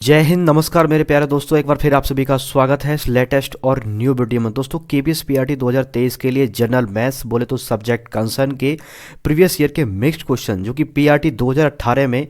जय हिंद, नमस्कार मेरे प्यारे दोस्तों। एक बार फिर आप सभी का स्वागत है इस लेटेस्ट और न्यू वीडियो में। दोस्तों केपीएस पीआरटी 2023 के लिए जनरल मैथ्स बोले तो सब्जेक्ट कंसर्न के प्रीवियस ईयर के मिक्स्ड क्वेश्चन जो कि पीआरटी 2018 में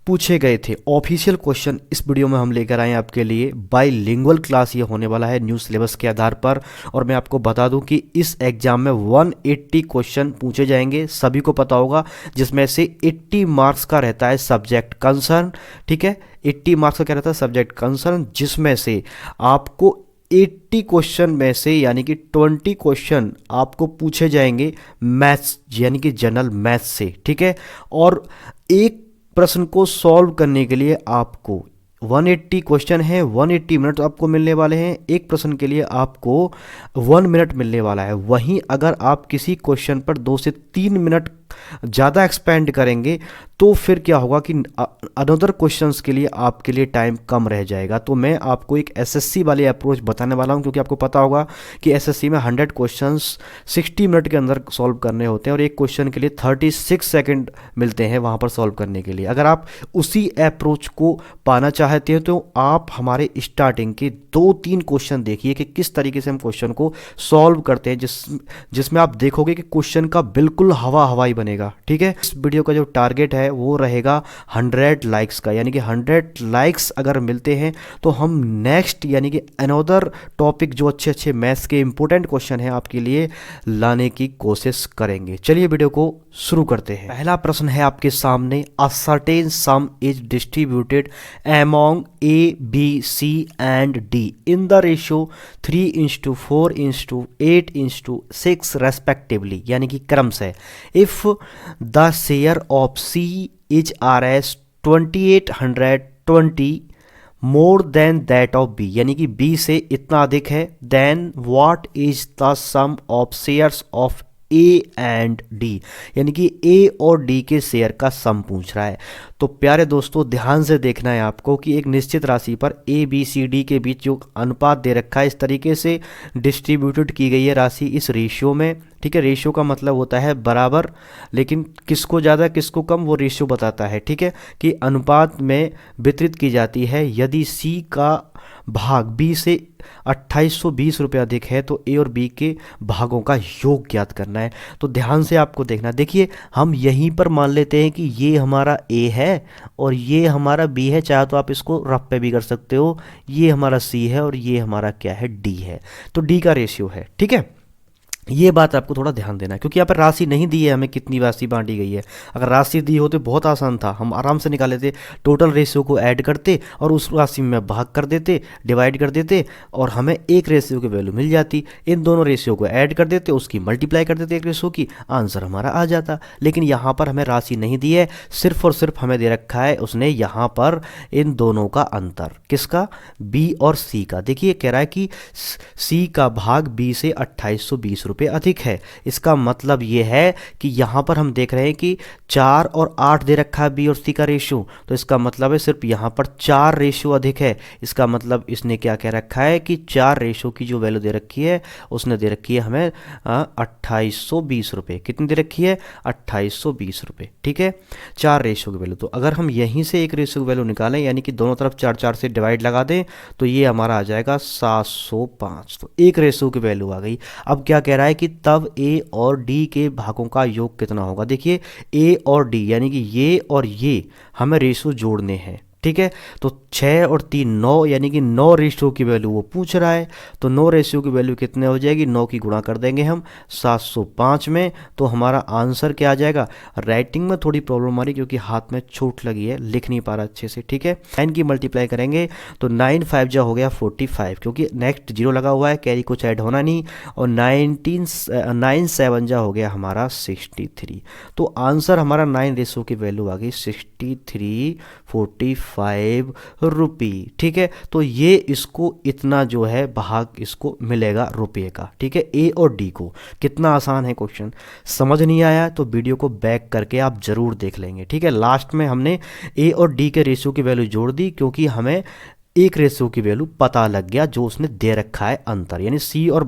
पूछे गए थे, ऑफिशियल क्वेश्चन इस वीडियो में हम लेकर आए हैं आपके लिए। बाइलिंगुअल क्लास ये होने वाला है न्यू सिलेबस के आधार पर। और मैं आपको बता दूं कि इस एग्जाम में 180 क्वेश्चन पूछे जाएंगे, सभी को पता होगा, जिसमें से 80 मार्क्स का रहता है सब्जेक्ट कंसर्न। ठीक है, 80 मार्क्स का क्या रहता है सब्जेक्ट कंसर्न, जिसमें से आपको 80 क्वेश्चन में से यानी कि 20 क्वेश्चन आपको पूछे जाएंगे मैथ्स यानी कि जनरल मैथ्स से। ठीक है, और एक प्रश्न को सॉल्व करने के लिए आपको 180 क्वेश्चन है, 180 मिनट आपको मिलने वाले हैं। एक प्रश्न के लिए आपको 1 मिनट मिलने वाला है। वहीं अगर आप किसी क्वेश्चन पर 2 से 3 मिनट ज़्यादा एक्सपेंड करेंगे तो फिर क्या होगा कि अनदर क्वेश्चंस के लिए आपके लिए टाइम कम रह जाएगा। तो मैं आपको एक एसएससी वाली अप्रोच बताने वाला हूं, क्योंकि आपको पता होगा कि एसएससी में 100 क्वेश्चंस 60 मिनट के अंदर सॉल्व करने होते हैं और एक क्वेश्चन के लिए 36 सेकंड मिलते हैं वहां पर सॉल्व करने के लिए। अगर आप उसी अप्रोच को पाना चाहते हैं तो आप हमारे स्टार्टिंग के 2-3 क्वेश्चन देखिए कि किस तरीके से हम क्वेश्चन को सॉल्व करते हैं, जिसमें आप देखोगे कि क्वेश्चन का बिल्कुल हवा हवाई बनेगा। ठीक है, इस वीडियो का जो टारगेट है वो रहेगा 100 लाइक्स का, यानी कि 100 लाइक्स अगर मिलते हैं तो हम नेक्स्ट यानी कि अनदर टॉपिक जो अच्छे अच्छे मैथ्स के इंपॉर्टेंट क्वेश्चन हैं आपके लिए लाने की कोशिश करेंगे। चलिए वीडियो को शुरू करते हैं। पहला प्रश्न है आपके सामने, a certain sum is distributed among A B C and D in the ratio 3:4:8:6 respectively, यानी कि क्रम से। If the share of C is R S 2820 more than that of B, यानी कि बी से इतना अधिक है, then what is the sum of shares of A and D, यानी कि ए और डी के शेयर का सम पूछ रहा है। तो प्यारे दोस्तों ध्यान से देखना है आपको कि एक निश्चित राशि पर ए बी सी डी के बीच जो अनुपात दे रखा है, इस तरीके से डिस्ट्रीब्यूटेड की गई है राशि इस रेशियो में। ठीक है, रेशियो का मतलब होता है बराबर, लेकिन किसको ज़्यादा किसको कम वो रेशियो बताता है। ठीक है, कि अनुपात में वितरित की जाती है। यदि सी का भाग बी से 2820 रुपये अधिक है तो ए और बी के भागों का योग ज्ञात करना है। तो ध्यान से आपको देखना। देखिए हम यहीं पर मान लेते हैं कि ये हमारा ए है और ये हमारा बी है, चाहे तो आप इसको रफ पे भी कर सकते हो। ये हमारा सी है और ये हमारा क्या है, डी है। तो डी का रेशियो है। ठीक है, ये बात आपको थोड़ा ध्यान देना है, क्योंकि यहाँ पर राशि नहीं दी है हमें कितनी राशि बांटी गई है। अगर राशि दी होती बहुत आसान था, हम आराम से निकाल लेते, टोटल रेशियो को ऐड करते और उस राशि में भाग कर देते, डिवाइड कर देते और हमें एक रेशियो की वैल्यू मिल जाती। इन दोनों रेशियो को ऐड कर देते, उसकी मल्टीप्लाई कर देते एक रेशियो की, आंसर हमारा आ जाता। लेकिन यहाँ पर हमें राशि नहीं दी है, सिर्फ और सिर्फ हमें दे रखा है उसने यहाँ पर इन दोनों का अंतर, किसका, बी और सी का। देखिए कह रहा है कि सी का भाग बी से 2820 रुपये अधिक है। इसका मतलब ये है कि यहाँ पर हम देख रहे हैं कि 4 और 8 दे रखा है बी और सी का रेशियो, तो इसका मतलब है सिर्फ यहाँ पर 4 रेशियो अधिक है। इसका मतलब इसने क्या कह रखा है कि 4 रेशियो की जो वैल्यू दे रखी है उसने दे रखी है हमें 2820 रुपये। कितनी दे रखी है, 2820 रुपये। ठीक है, 4 रेशियो की वैल्यू। तो अगर हम यहीं से एक रेशियो की वैल्यू निकालें, यानी कि दोनों तरफ 4 से डिवाइड लगा दें, तो ये हमारा आ जाएगा 705। तो एक रेशियो की वैल्यू आ गई। अब क्या कह रहा है कि तब ए और डी के भागों का योग कितना होगा। देखिए ए और डी यानी कि ये और ये हमें रेशियो जोड़ने हैं। ठीक है, तो 6 और 3 9, यानी कि 9 रेशियो की वैल्यू वो पूछ रहा है। तो 9 रेशियो की वैल्यू कितने हो जाएगी, 9 की गुणा कर देंगे हम 705 में, तो हमारा आंसर क्या आ जाएगा। राइटिंग में थोड़ी प्रॉब्लम आ रही क्योंकि हाथ में चोट लगी है, लिख नहीं पा रहा अच्छे से। ठीक है, 9 की मल्टीप्लाई करेंगे तो 9 5 जा हो गया 45, क्योंकि नेक्स्ट जीरो लगा हुआ है, कैरी कुछ ऐड होना नहीं, और 9 7 जा हो गया हमारा 63। तो आंसर हमारा 9 रेशियो की वैल्यू आ गई 63.45 रुपये। ठीक है, तो ये इसको इतना जो है भाग इसको मिलेगा रुपये का। ठीक है, ए और डी को। कितना आसान है क्वेश्चन, समझ नहीं आया तो वीडियो को बैक करके आप जरूर देख लेंगे। ठीक है, लास्ट में हमने ए और डी के रेशियो की वैल्यू जोड़ दी, क्योंकि हमें एक रेशियो की वैल्यू पता लग गया जो उसने दे रखा है अंतर, यानी सी और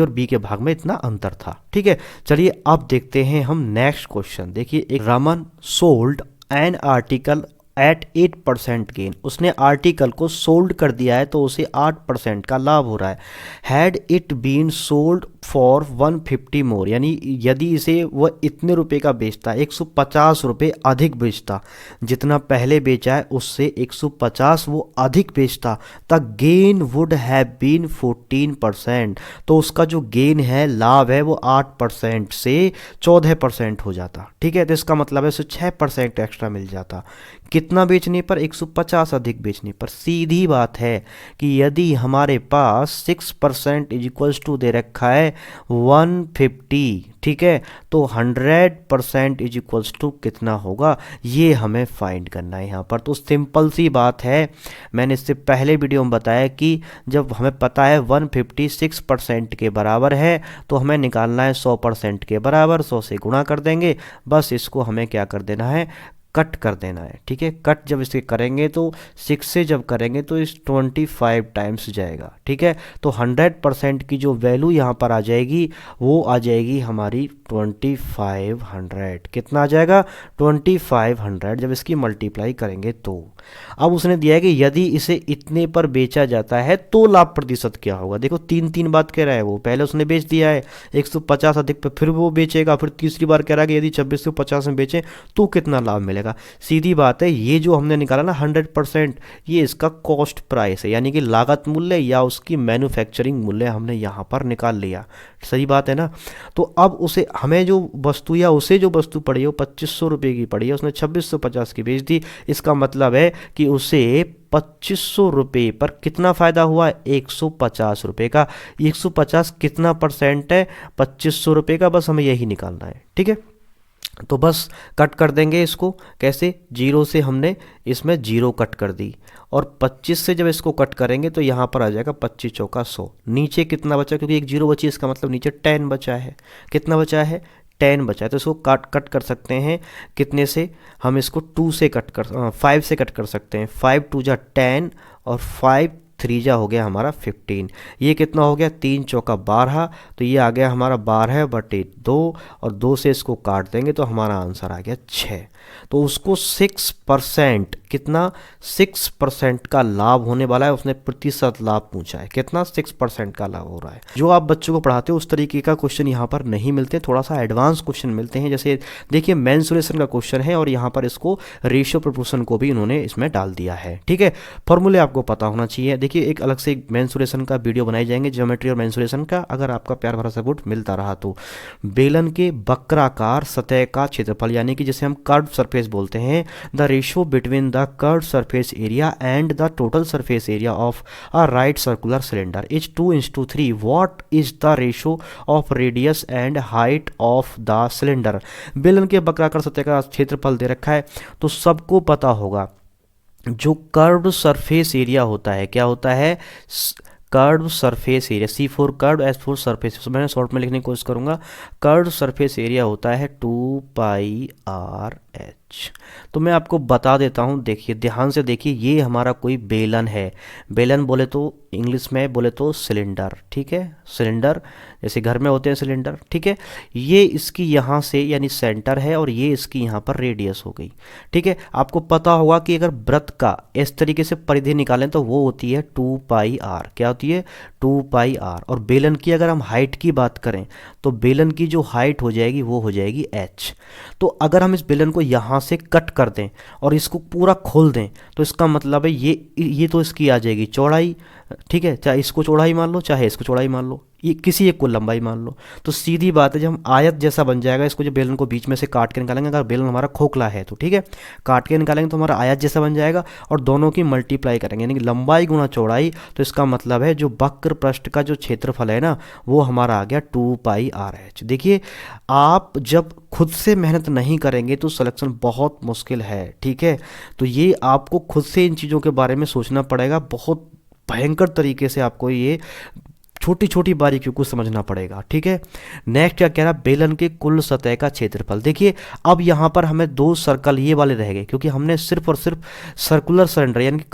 बी के भाग में इतना अंतर था। ठीक है, चलिए अब देखते हैं हम नेक्स्ट क्वेश्चन। देखिए, एक Raman sold an article at 8% gain, उसने आर्टिकल को सोल्ड कर दिया है तो उसे 8% का लाभ हो रहा है। Had it been sold for 150 more, यानी यदि इसे वह इतने रुपए का बेचता, 150 रुपये अधिक बेचता, जितना पहले बेचा है उससे 150 वो अधिक बेचता, the gain would have been 14%, तो उसका जो गेन है, लाभ है, वो 8% से 14% हो जाता। ठीक है, तो इसका मतलब है उसे 6% एक्स्ट्रा मिल जाता। कितना बेचने पर? 150 अधिक बेचने पर। सीधी बात है कि यदि हमारे पास 6% इज इक्वल्स टू दे रखा है 150, ठीक है, तो 100% इज इक्वल्स टू कितना होगा, ये हमें फाइंड करना है यहाँ पर। तो सिंपल सी बात है, मैंने इससे पहले वीडियो में बताया कि जब हमें पता है 156% के बराबर है तो हमें निकालना है 100% के बराबर, 100 से गुणा कर देंगे, बस इसको हमें क्या कर देना है, कट कर देना है। ठीक है, कट जब इसके करेंगे तो 6 से जब करेंगे तो इस 25 टाइम्स जाएगा। ठीक है, तो 100% की जो वैल्यू यहाँ पर आ जाएगी वो आ जाएगी हमारी 2500। कितना आ जाएगा? 2500 जब इसकी मल्टीप्लाई करेंगे तो। अब उसने दिया है कि यदि इसे इतने पर बेचा जाता है तो लाभ प्रतिशत क्या होगा। देखो तीन तीन बात कह रहा है वो, पहले उसने बेच दिया है 150 अधिक पे, फिर वो बेचेगा, फिर तीसरी बार कह रहा है कि यदि 2650 में बेचें तो कितना लाभ मिलेगा। सीधी बात है, ये जो हमने निकाला ना 100%, ये इसका कॉस्ट प्राइस है, यानी कि लागत मूल्य या उसकी मैन्युफैक्चरिंग मूल्य हमने यहाँ पर निकाल लिया। सही बात है ना। तो अब उसे हमें जो वस्तु या उसे जो वस्तु पड़ी है वो 2500 रुपये की पड़ी है, उसने 2650 की बेच दी। इसका मतलब है कि उसे 2500 रुपये पर कितना फ़ायदा हुआ? 150 रुपये का। 150 कितना परसेंट है 2500 रुपये का? बस हमें यही निकालना है। ठीक है, तो बस कट कर देंगे इसको। कैसे? 0 से हमने इसमें 0 कट कर दी, और 25 से जब इसको कट करेंगे तो यहाँ पर आ जाएगा 25 चौका 100। नीचे कितना बचा? क्योंकि एक 0 बची, इसका मतलब नीचे 10 बचा है। कितना बचा है? 10 बचा है। तो इसको कट कर सकते हैं कितने से? हम इसको 2 से कट कर 5 से कट कर सकते हैं। 5 2 जा 10 और 5 3 जा हो गया हमारा 15। ये कितना हो गया? 3 चौका 12, तो ये आ गया हमारा 12/2, और 2 से इसको काट देंगे तो हमारा आंसर आ गया 6। तो उसको 6%, कितना? 6% का लाभ होने वाला है। उसने प्रतिशत लाभ पूछा है, कितना? 6% का लाभ हो रहा है। जो आप बच्चों को पढ़ाते हो उस तरीके का क्वेश्चन यहाँ पर नहीं मिलते, थोड़ा सा एडवांस क्वेश्चन मिलते हैं। जैसे देखिए मेंसुरेशन का क्वेश्चन है और यहाँ पर इसको रेशियो प्रोपोर्शन को भी इन्होंने इसमें डाल दिया है। ठीक है, फॉर्मूले आपको पता होना चाहिए। देखिए एक अलग से मेंसुरेशन का वीडियो बनाए जाएंगे, ज्योमेट्री और मेंसुरेशन का, अगर आपका प्यार भरा सपोर्ट मिलता रहा तो। बेलन के वक्राकार सतह का क्षेत्रफल, यानी कि जिसे हम कर्व सरफेस बोलते हैं, the ratio between the curve surface area and the total surface area of a right circular cylinder is 2:3। What is the ratio of radius and height of the cylinder. बेलन के वक्राकार सतह का क्षेत्रफल दे रखा है, तो सबको पता होगा जो कर्व्ड सरफेस एरिया होता है, क्या होता है? Curve surface area, C4 curve, S4 surface. मैंने शॉर्ट में लिखने की कोशिश करूंगा। कर्व सरफेस एरिया होता है 2πr/h। तो मैं आपको बता देता हूं, देखिए ध्यान से देखिए, ये हमारा कोई बेलन है। बेलन बोले तो इंग्लिश में बोले तो सिलेंडर। ठीक है, सिलेंडर जैसे घर में होते हैं सिलेंडर। ठीक है, ये इसकी यहाँ से यानी सेंटर है और ये इसकी यहाँ पर रेडियस हो गई। ठीक है, आपको पता होगा कि अगर वृत्त का इस तरीके से परिधि निकालें तो वो होती है 2πr। क्या होती है? 2πr। और बेलन की अगर हम हाइट की बात करें तो बेलन की जो हाइट हो जाएगी वो हो जाएगी h। तो अगर हम इस बेलन को यहाँ से कट कर दें और इसको पूरा खोल दें तो इसका मतलब है ये तो इसकी आ जाएगी चौड़ाई। ठीक है, चाहे इसको चौड़ाई मान लो चाहे इसको चौड़ाई मान लो, ये किसी एक को लंबाई मान लो। तो सीधी बात है, जब हम आयत जैसा बन जाएगा, इसको जो बेलन को बीच में से काट के निकालेंगे, अगर बेलन हमारा खोखला है तो ठीक है, काट के निकालेंगे तो हमारा आयत जैसा बन जाएगा, और दोनों की मल्टीप्लाई करेंगे यानी कि लंबाई गुणा चौड़ाई। तो इसका मतलब है जो वक्र पृष्ठ का जो क्षेत्रफल है ना, वो हमारा आ गया 2πr/h। देखिए आप जब खुद से मेहनत नहीं करेंगे तो सिलेक्शन बहुत मुश्किल है। ठीक है, तो ये आपको खुद से इन चीज़ों के बारे में सोचना पड़ेगा, बहुत भयंकर तरीके से आपको ये छोटी छोटी बारीकियों को समझना पड़ेगा। ठीक है, नेक्स्ट क्या कह रहा है? बेलन के कुल सतह का क्षेत्रफल। देखिए अब यहाँ पर हमें 2 सर्कल ये वाले रह गए, क्योंकि हमने सिर्फ और सिर्फ सर्कुलर सिलेंडर यानी कि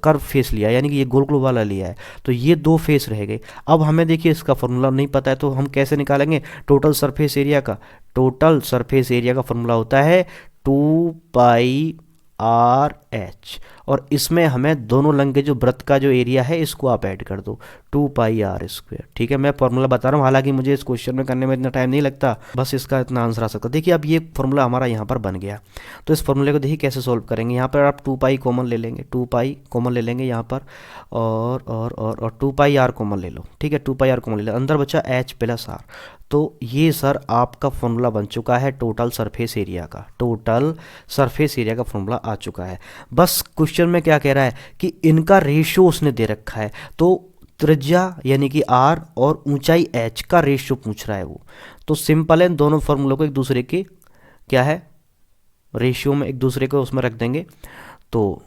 कर्व फेस लिया, यानी कि ये गोल गोल वाला लिया है, तो ये 2 फेस रह गए। अब हमें देखिए इसका फॉर्मूला नहीं पता है, तो हम कैसे निकालेंगे टोटल सरफेस एरिया का? टोटल सरफेस एरिया का फॉर्मूला होता है 2πr/h। आर एच, और इसमें हमें दोनों लंग के जो वृत्त का जो एरिया है इसको आप ऐड कर दो, 2 पाई r²। ठीक है, मैं फॉर्मूला बता रहा हूँ, हालांकि मुझे इस क्वेश्चन में करने में इतना टाइम नहीं लगता, बस इसका इतना आंसर आ सकता। देखिए अब ये फॉर्मूला हमारा यहाँ पर बन गया, तो इस फॉर्मूले को देखिए कैसे सोल्व करेंगे। यहाँ पर आप 2 पाई कॉमन ले लेंगे, 2 पाई कॉमन ले लेंगे यहाँ पर, और 2 पाई r कॉमन ले लो। ठीक है, 2 पाई r कॉमन ले लो, अंदर बचा h प्लस r। तो ये सर आपका फॉर्मूला बन चुका है टोटल सरफेस एरिया का, टोटल सरफेस एरिया का फॉर्मूला आ चुका है। बस क्वेश्चन में क्या कह रहा है कि इनका रेशियो उसने दे रखा है, तो त्रिज्या यानी कि r और ऊंचाई h का रेशियो पूछ रहा है वो। तो सिंपल है, इन दोनों फॉर्मूलों को एक दूसरे के क्या है रेशियो में एक दूसरे को उसमें रख देंगे। तो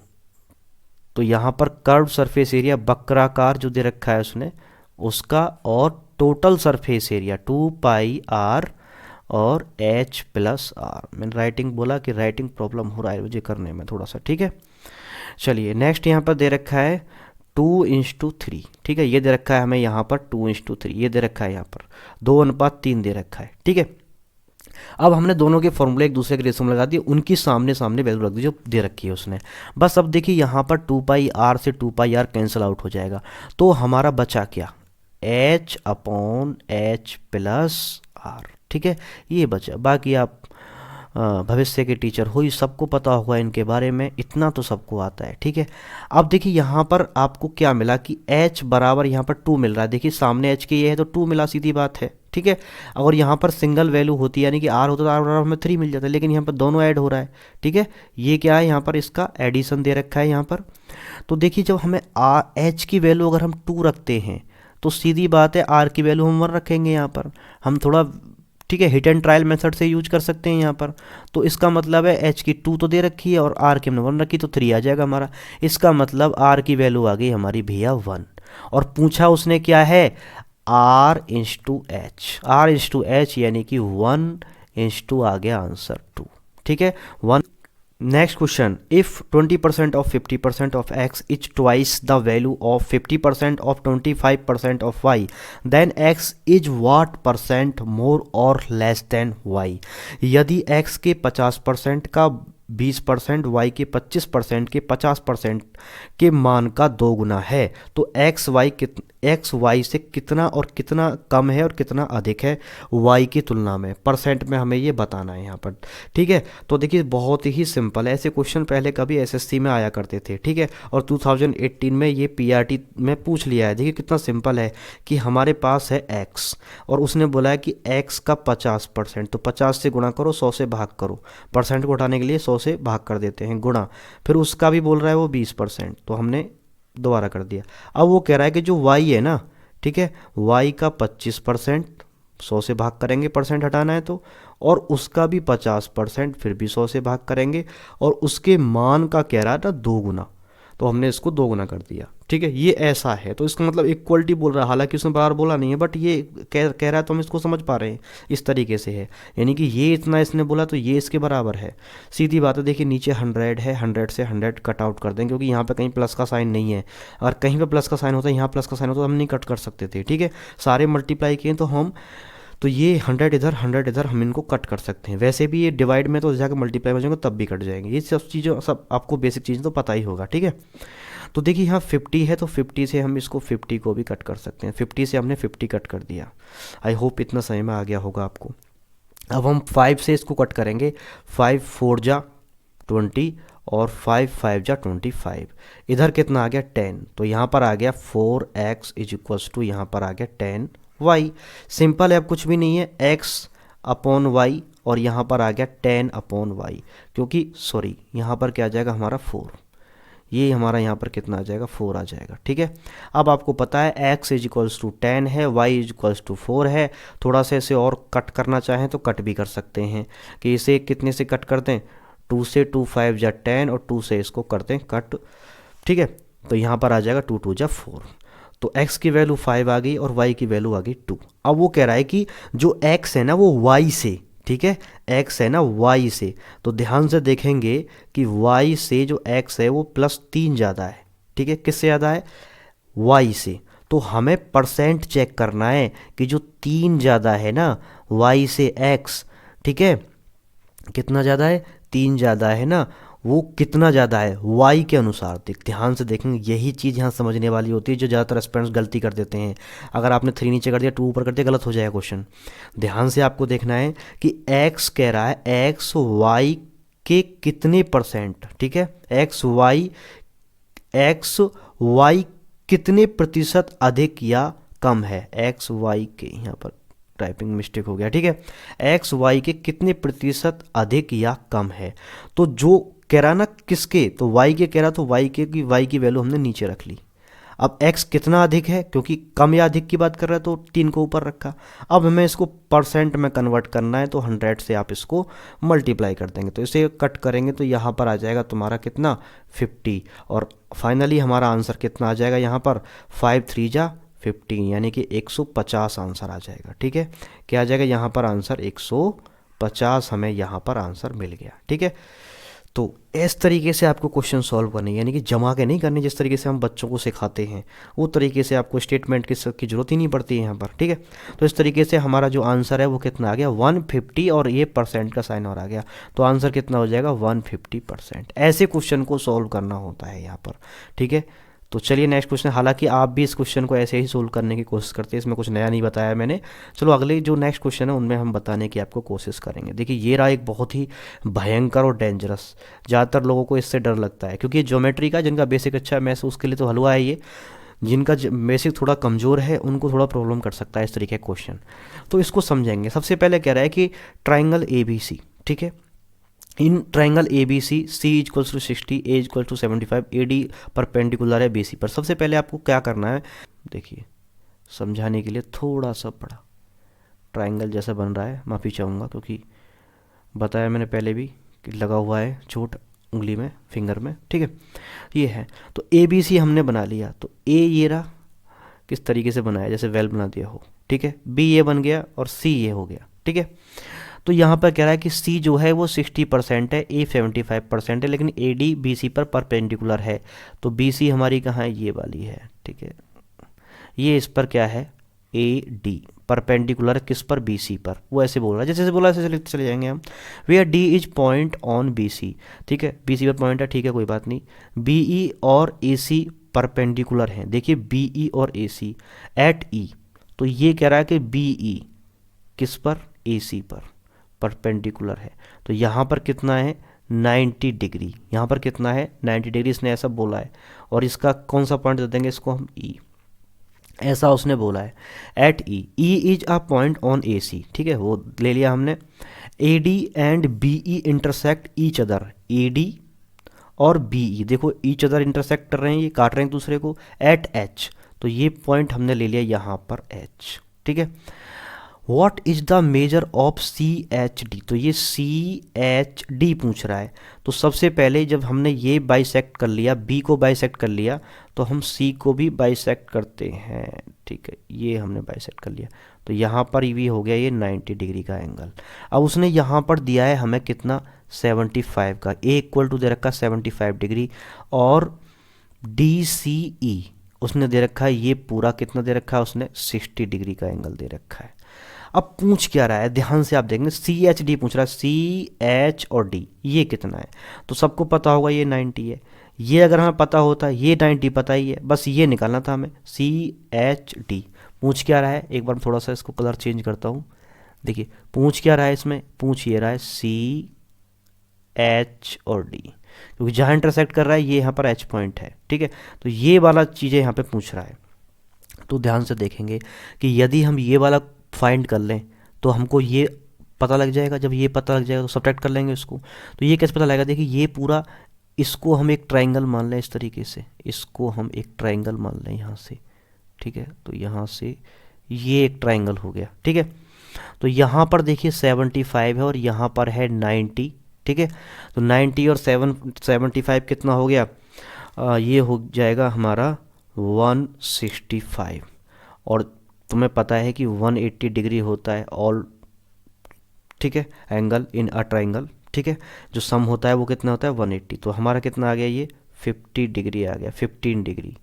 यहाँ पर कर्व सरफेस एरिया वक्राकार जो दे रखा है उसने उसका, और टोटल सरफेस एरिया 2 पाई r और h प्लस r। मैंने राइटिंग बोला कि राइटिंग प्रॉब्लम हो रहा है मुझे करने में थोड़ा सा। ठीक है, चलिए नेक्स्ट यहाँ पर दे रखा है 2:3। ठीक है, ये दे रखा है हमें यहाँ पर 2:3, ये दे रखा है यहाँ पर 2:3 दे रखा है। ठीक है, अब हमने दोनों के फॉर्मूले एक दूसरे के रेशो में लगा दिए, उनकी सामने सामने वैल्यू रख दी जो दे रखी है उसने। बस अब देखिए यहाँ पर 2 पाई r से 2 पाई r कैंसिल आउट हो जाएगा, तो हमारा बचा क्या, h/h प्लस r। ठीक है, ये बचा, बाकी आप भविष्य के टीचर हो, ये सबको पता होगा इनके बारे में, इतना तो सबको आता है। ठीक है, अब देखिए यहाँ पर आपको क्या मिला कि h बराबर यहाँ पर 2 मिल रहा है। देखिए सामने h के ये है तो 2 मिला, सीधी बात है। ठीक है, अगर यहाँ पर सिंगल वैल्यू होती यानी कि r होता तो r बराबर हमें 3 मिल जाता है, लेकिन यहाँ पर दोनों ऐड हो रहा है। ठीक है, ये क्या है, यहाँ पर इसका एडिशन दे रखा है यहाँ पर। तो देखिए जब हमें h की वैल्यू अगर हम 2 रखते हैं तो सीधी बात है r की वैल्यू हम 1 रखेंगे यहाँ पर, हम थोड़ा ठीक है हिट एंड ट्रायल मेथड से यूज कर सकते हैं यहाँ पर। तो इसका मतलब है h की 2 तो दे रखी है और r की हमने 1 रखी, तो 3 आ जाएगा हमारा। इसका मतलब r की वैल्यू आ गई हमारी भैया 1, और पूछा उसने क्या है, r/h यानी कि 1/2 आ गया आंसर 2। ठीक है, 1। Next question, if 20% of 50% of x is twice the value of 50% of 25% of y, then x is what percent more और लेस देन y। यदि x के 50% का 20%, y के 25% के 50% के मान का 2 गुना है, तो एक्स वाई से कितना और कितना कम है और कितना अधिक है y की तुलना में, परसेंट में हमें ये बताना है यहाँ पर। ठीक है, तो देखिए बहुत ही सिंपल है, ऐसे क्वेश्चन पहले कभी एसएससी में आया करते थे। ठीक है, और 2018 में ये पीआरटी में पूछ लिया है। देखिए कितना सिंपल है कि हमारे पास है x और उसने बोला है कि x का 50%, तो 50 से गुणा करो, 100 से भाग करो, परसेंट को उठाने के लिए 100 से भाग कर देते हैं गुणा, फिर उसका भी बोल रहा है वो 20%, तो हमने दोबारा कर दिया। अब वो कह रहा है कि जो y है ना, ठीक है, y का 25%, 100 से भाग करेंगे, परसेंट हटाना है तो, और उसका भी 50%, फिर भी 100 से भाग करेंगे, और उसके मान का कह रहा था 2 गुना, तो हमने इसको 2 गुना कर दिया। ठीक है, ये ऐसा है, तो इसका मतलब इक्वलिटी बोल रहा है, हालांकि उसने बार बोला नहीं है, बट ये कह रहा है तो हम इसको समझ पा रहे हैं, इस तरीके से है, यानी कि ये इतना इसने बोला तो ये इसके बराबर है, सीधी बात है। देखिए नीचे 100 है, 100 से 100 कट आउट कर दें, क्योंकि यहाँ पे कहीं प्लस का साइन नहीं है, अगर कहीं पे प्लस का साइन होता है, यहाँ प्लस का साइन होता तो हम नहीं कट कर सकते थे। ठीक है, सारे मल्टीप्लाई किए तो ये 100 इधर 100 इधर, हम इनको कट कर सकते हैं। वैसे भी ये डिवाइड में तो जाकर मल्टीप्लाई हो जाएंगे तब भी कट जाएंगे, ये सब चीज़ें सब आपको बेसिक चीज़ तो पता ही होगा। ठीक है, तो देखिए यहाँ 50 है, तो 50 से हम इसको 50 को भी कट कर सकते हैं, 50 से हमने 50 कट कर दिया। आई होप इतना सही में आ गया होगा आपको। अब हम 5 से इसको कट करेंगे, 5 4 जा 20 और 5 5 जा 25, इधर कितना आ गया 10, तो यहाँ पर आ गया 4x इज इक्वल्स टू, यहाँ पर आ गया 10y। सिंपल है, अब कुछ भी नहीं है, x/y, और यहाँ पर आ गया 10/y, क्योंकि सॉरी यहाँ पर क्या आ जाएगा हमारा 4, ये हमारा यहाँ पर कितना आ जाएगा 4 आ जाएगा। ठीक है, अब आपको पता है x इज इक्वल्स टू 10 है, y इज इक्वल्स टू 4 है। थोड़ा सा इसे और कट करना चाहें तो कट भी कर सकते हैं, कि इसे कितने से कट कर दें, 2 से 2 5 जा 10 और 2 से इसको कर दें कट। ठीक है, तो यहाँ पर आ जाएगा 2 2 जा 4, तो x की वैल्यू 5 आ गई और y की वैल्यू आ गई 2। अब वो कह रहा है कि जो x है ना वो y से, ठीक है, x है ना y से, तो ध्यान से देखेंगे कि y से जो x है वो +3 ज़्यादा है। ठीक है, किससे ज़्यादा है, y से, तो हमें परसेंट चेक करना है कि जो 3 ज़्यादा है ना y से x, ठीक है, कितना ज़्यादा है, 3 ज़्यादा है ना, वो कितना ज़्यादा है y के अनुसार। ध्यान से देखेंगे, यही चीज़ यहाँ समझने वाली होती है जो ज़्यादातर एस्पिरेंट्स गलती कर देते हैं। अगर आपने 3 नीचे कर दिया 2 ऊपर कर दिया, गलत हो जाएगा क्वेश्चन। ध्यान से आपको देखना है कि x कह रहा है x y के कितने परसेंट, ठीक है, एक्स वाई कितने प्रतिशत अधिक या कम है, एक्स वाई के, यहाँ पर टाइपिंग मिस्टेक हो गया, ठीक है, एक्स वाई के कितने प्रतिशत अधिक या कम है। तो जो कह रहा ना किसके, तो वाई के कह रहा, तो वाई के की वाई की वैल्यू हमने नीचे रख ली। अब x कितना अधिक है, क्योंकि कम या अधिक की बात कर रहा है तो 3 को ऊपर रखा। अब हमें इसको परसेंट में कन्वर्ट करना है, तो 100 से आप इसको मल्टीप्लाई कर देंगे, तो इसे कट करेंगे तो यहाँ पर आ जाएगा तुम्हारा कितना 50, और फाइनली हमारा आंसर कितना आ जाएगा यहाँ पर 5 3 जा 15, यानी कि 150 आंसर आ जाएगा। ठीक है, क्या आ जाएगा यहाँ पर आंसर 150, हमें यहाँ पर आंसर मिल गया। ठीक है, तो इस तरीके से आपको क्वेश्चन सॉल्व करने, यानी कि जमा के नहीं करने, जिस तरीके से हम बच्चों को सिखाते हैं वो तरीके से आपको स्टेटमेंट की जरूरत ही नहीं पड़ती है यहाँ पर। ठीक है, तो इस तरीके से हमारा जो आंसर है वो कितना आ गया 150, और ये परसेंट का साइन और आ गया, तो आंसर कितना हो जाएगा 150%। ऐसे क्वेश्चन को सॉल्व करना होता है यहाँ पर। ठीक है, तो चलिए नेक्स्ट क्वेश्चन, हालांकि आप भी इस क्वेश्चन को ऐसे ही सोल्व करने की कोशिश करते हैं, इसमें कुछ नया नहीं बताया मैंने। चलो अगले जो नेक्स्ट क्वेश्चन है उनमें हम बताने की आपको कोशिश करेंगे। देखिए ये रहा एक बहुत ही भयंकर और डेंजरस, ज़्यादातर लोगों को इससे डर लगता है, क्योंकि ज्योमेट्री का जिनका बेसिक अच्छा है मैथ्स उसके लिए तो हलवा है ये, जिनका बेसिक थोड़ा कमज़ोर है उनको थोड़ा प्रॉब्लम कर सकता है इस तरीके का क्वेश्चन। तो इसको समझेंगे। सबसे पहले कह रहा है कि ट्राइंगल ABC, ठीक है, in triangle ABC C equals to 60, A equals to 75, AD perpendicular है BC पर। सबसे पहले आपको क्या करना है, देखिए समझाने के लिए थोड़ा सा बड़ा ट्राइंगल जैसा बन रहा है, माफ़ी चाहूँगा क्योंकि बताया मैंने पहले भी कि लगा हुआ है चोट उंगली में, फिंगर में। ठीक है, ये है, तो ABC हमने बना लिया, तो A ये रहा, किस तरीके से बनाया, जैसे वेल बना दिया हो। ठीक है, B ये बन गया और C ये हो गया। ठीक है, तो यहाँ पर कह रहा है कि C जो है वो 60% है, A 75% है, लेकिन AD BC पर परपेंडिकुलर है, तो BC हमारी कहाँ है, ये वाली है। ठीक है, ये इस पर क्या है AD परपेंडिकुलर किस पर, BC पर, वो ऐसे बोल रहा है, जैसे जैसे बोला ऐसे लिखते चले जाएंगे हम। Where D is point on BC, ठीक है, BC पर पॉइंट है, ठीक है कोई बात नहीं। BE और AC परपेंडिकुलर हैं, देखिए BE और AC एट E, तो ये कह रहा है कि BE किस पर, AC पर परपेंडिकुलर है, तो यहाँ पर कितना है 90 डिग्री, यहाँ पर कितना है 90 डिग्री, इसने ऐसा बोला है, और इसका कौन सा पॉइंट दे देंगे इसको हम E, ऐसा उसने बोला है at E is a point on AC। ठीक है, वो ले लिया हमने। AD and BE intersect each other, AD और BE देखो ईच अदर इंटरसेक्ट कर रहे हैं, ये काट रहे हैं दूसरे को, एट H, तो ये पॉइंट हमने ले लिया यहाँ पर H। ठीक है, what is the measure of CHD, तो ये CHD पूछ रहा है। तो सबसे पहले जब हमने ये बाइसेक्ट कर लिया, B को बाइसेक्ट कर लिया, तो हम C को भी बाइसेक्ट करते हैं। ठीक है, ये हमने बाइसेक्ट कर लिया, तो यहाँ पर भी हो गया ये 90 डिग्री का एंगल। अब उसने यहाँ पर दिया है हमें कितना 75 का, A इक्वल टू दे रखा 75 डिग्री, और DCE उसने दे रखा है, ये पूरा कितना दे रखा है उसने 60 डिग्री का एंगल दे रखा है। अब पूछ क्या रहा है, ध्यान से आप देखेंगे, CHD पूछ रहा है, CH और D ये कितना है, तो सबको पता होगा ये 90 है, ये अगर हमें पता होता ये 90 पता ही है, बस ये निकालना था हमें। CHD पूछ क्या रहा है, एक बार थोड़ा सा इसको कलर चेंज करता हूँ, देखिए पूछ क्या रहा है इसमें, पूछ ये रहा है CH और D, क्योंकि जहाँ इंटरसेक्ट कर रहा है ये यहाँ पर H पॉइंट है। ठीक है, तो ये वाला चीज़ें यहाँ पे पूछ रहा है। तो ध्यान से देखेंगे कि यदि हम ये वाला फाइंड कर लें तो हमको ये पता लग जाएगा, जब ये पता लग जाएगा तो सब्ट्रैक्ट कर लेंगे इसको, तो ये कैसे पता लगेगा, देखिए ये पूरा, इसको हम एक ट्राइंगल मान लें इस तरीके से, इसको हम एक ट्राइंगल मान लें यहाँ से। ठीक है, तो यहाँ से ये एक ट्राइंगल हो गया। ठीक है, तो यहाँ पर देखिए 75 है और यहाँ पर है 90। ठीक है, तो 90 और 75 कितना हो गया, ये हो जाएगा हमारा 165, और तुम्हें पता है कि 180 डिग्री होता है ऑल, ठीक है, एंगल इन अ ट्राइंगल। ठीक है, जो सम होता है वो कितना होता है 180, तो हमारा कितना आ गया ये 50 डिग्री आ गया, 15 डिग्री।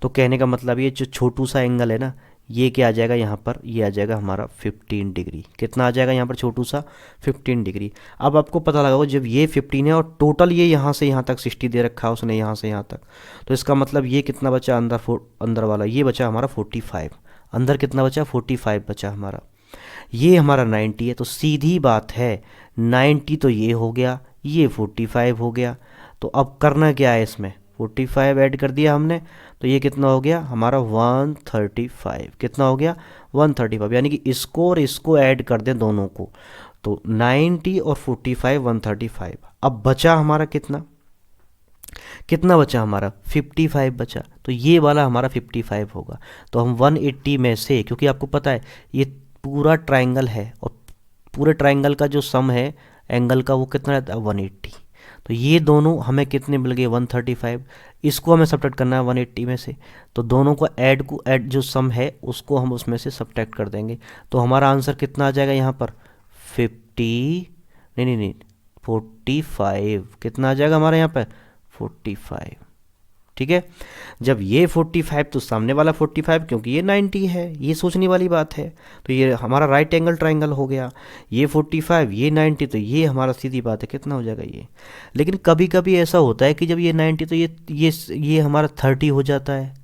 तो कहने का मतलब ये जो छोटू सा एंगल है ना, ये क्या आ जाएगा यहाँ पर, ये आ जाएगा हमारा 15 डिग्री। कितना आ जाएगा यहाँ पर छोटू सा, 15 डिग्री। अब आपको पता लगा जब ये 15 है और टोटल ये यहाँ से यहाँ तक 60 दे रखा है उसने, यहाँ से यहाँ तक, तो इसका मतलब ये कितना बचा अंदर, अंदर वाला ये बचा हमारा 45। अंदर कितना बचा, 45 बचा हमारा। ये हमारा 90 है, तो सीधी बात है 90 तो ये हो गया, ये 45 हो गया। तो अब करना क्या है, इसमें 45 ऐड कर दिया हमने, तो ये कितना हो गया हमारा 135। कितना हो गया 135, यानी कि इसको और इसको ऐड कर दें दोनों को, तो 90 और 45 135। अब बचा हमारा कितना, कितना बचा हमारा 55 बचा, तो ये वाला हमारा 55 होगा। तो हम 180 में से, क्योंकि आपको पता है ये पूरा ट्रायंगल है और पूरे ट्रायंगल का जो सम है एंगल का वो कितना रहता है 180, तो ये दोनों हमें कितने मिल गए 135। इसको हमें सब्ट्रैक्ट करना है 180 में से, तो दोनों को ऐड जो सम है उसको हम उसमें से सब्ट्रैक्ट कर देंगे। तो हमारा आंसर कितना आ जाएगा यहाँ पर 45। कितना आ जाएगा हमारा यहाँ पर 45। ठीक है, जब ये 45 तो सामने वाला 45, क्योंकि ये 90 है, ये सोचने वाली बात है। तो ये हमारा राइट एंगल ट्रायंगल हो गया, ये 45 ये 90, तो ये हमारा सीधी बात है कितना हो जाएगा ये। लेकिन कभी कभी ऐसा होता है कि जब ये 90 तो ये हमारा 30 हो जाता है,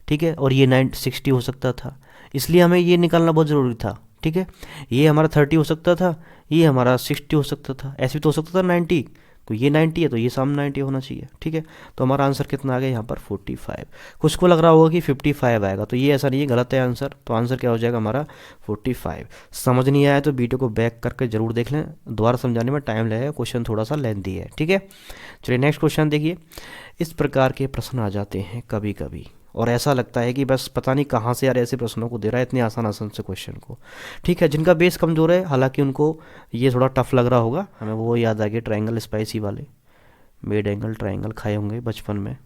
ठीक है, और ये 60 हो सकता था, इसलिए हमें ये निकालना बहुत ज़रूरी था। ठीक है, ये हमारा 30 हो सकता था, ये हमारा 60 हो सकता था, ऐसे भी तो हो सकता था 90, तो ये 90 है तो ये सामने 90 होना चाहिए। ठीक है, तो हमारा आंसर कितना आ गया यहाँ पर 45। कुछ को लग रहा होगा कि 55 आएगा, तो ये ऐसा नहीं है, गलत है आंसर। तो आंसर क्या हो जाएगा हमारा 45। समझ नहीं आया तो वीडियो को बैक करके जरूर देख लें, दोबारा समझाने में टाइम लगेगा, क्वेश्चन थोड़ा सा लेंथी है। ठीक है, चलिए नेक्स्ट क्वेश्चन देखिए। इस प्रकार के प्रश्न आ जाते हैं कभी कभी, और ऐसा लगता है कि बस पता नहीं कहाँ से यार ऐसे प्रश्नों को दे रहा है, इतने आसान आसान से क्वेश्चन को। ठीक है, जिनका बेस कमज़ोर है, हालांकि उनको ये थोड़ा टफ लग रहा होगा। हमें वो याद आ गया ट्रायंगल स्पाइसी वाले, मिड एंगल ट्रायंगल खाए होंगे बचपन में।